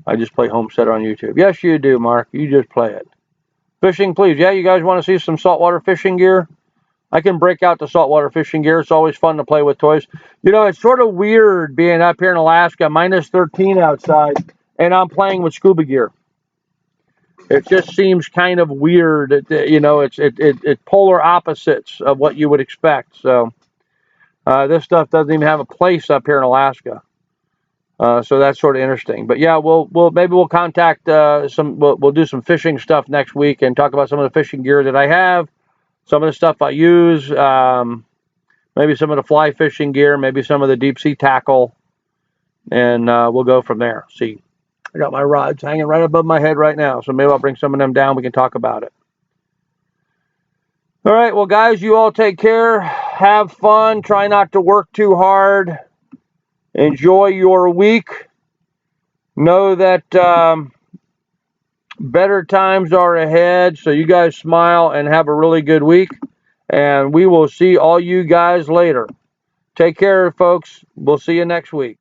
I just play Homesteader on YouTube. Yes, you do, Mark. You just play it. Fishing, please. Yeah, you guys want to see some saltwater fishing gear? I can break out the saltwater fishing gear. It's always fun to play with toys. You know, it's sort of weird being up here in Alaska, minus 13 outside, and I'm playing with scuba gear. It just seems kind of weird. You know, it's polar opposites of what you would expect. So this stuff doesn't even have a place up here in Alaska. So that's sort of interesting. But yeah, maybe we'll contact we'll do some fishing stuff next week and talk about some of the fishing gear that I have, some of the stuff I use. maybe some of the fly fishing gear, maybe some of the deep sea tackle, and we'll go from there. See, I got my rods hanging right above my head right now, so maybe I'll bring some of them down. We can talk about it. All right, well, guys, you all take care. Have fun. Try not to work too hard. Enjoy your week. Know that better times are ahead, so you guys smile and have a really good week. And we will see all you guys later. Take care, folks. We'll see you next week.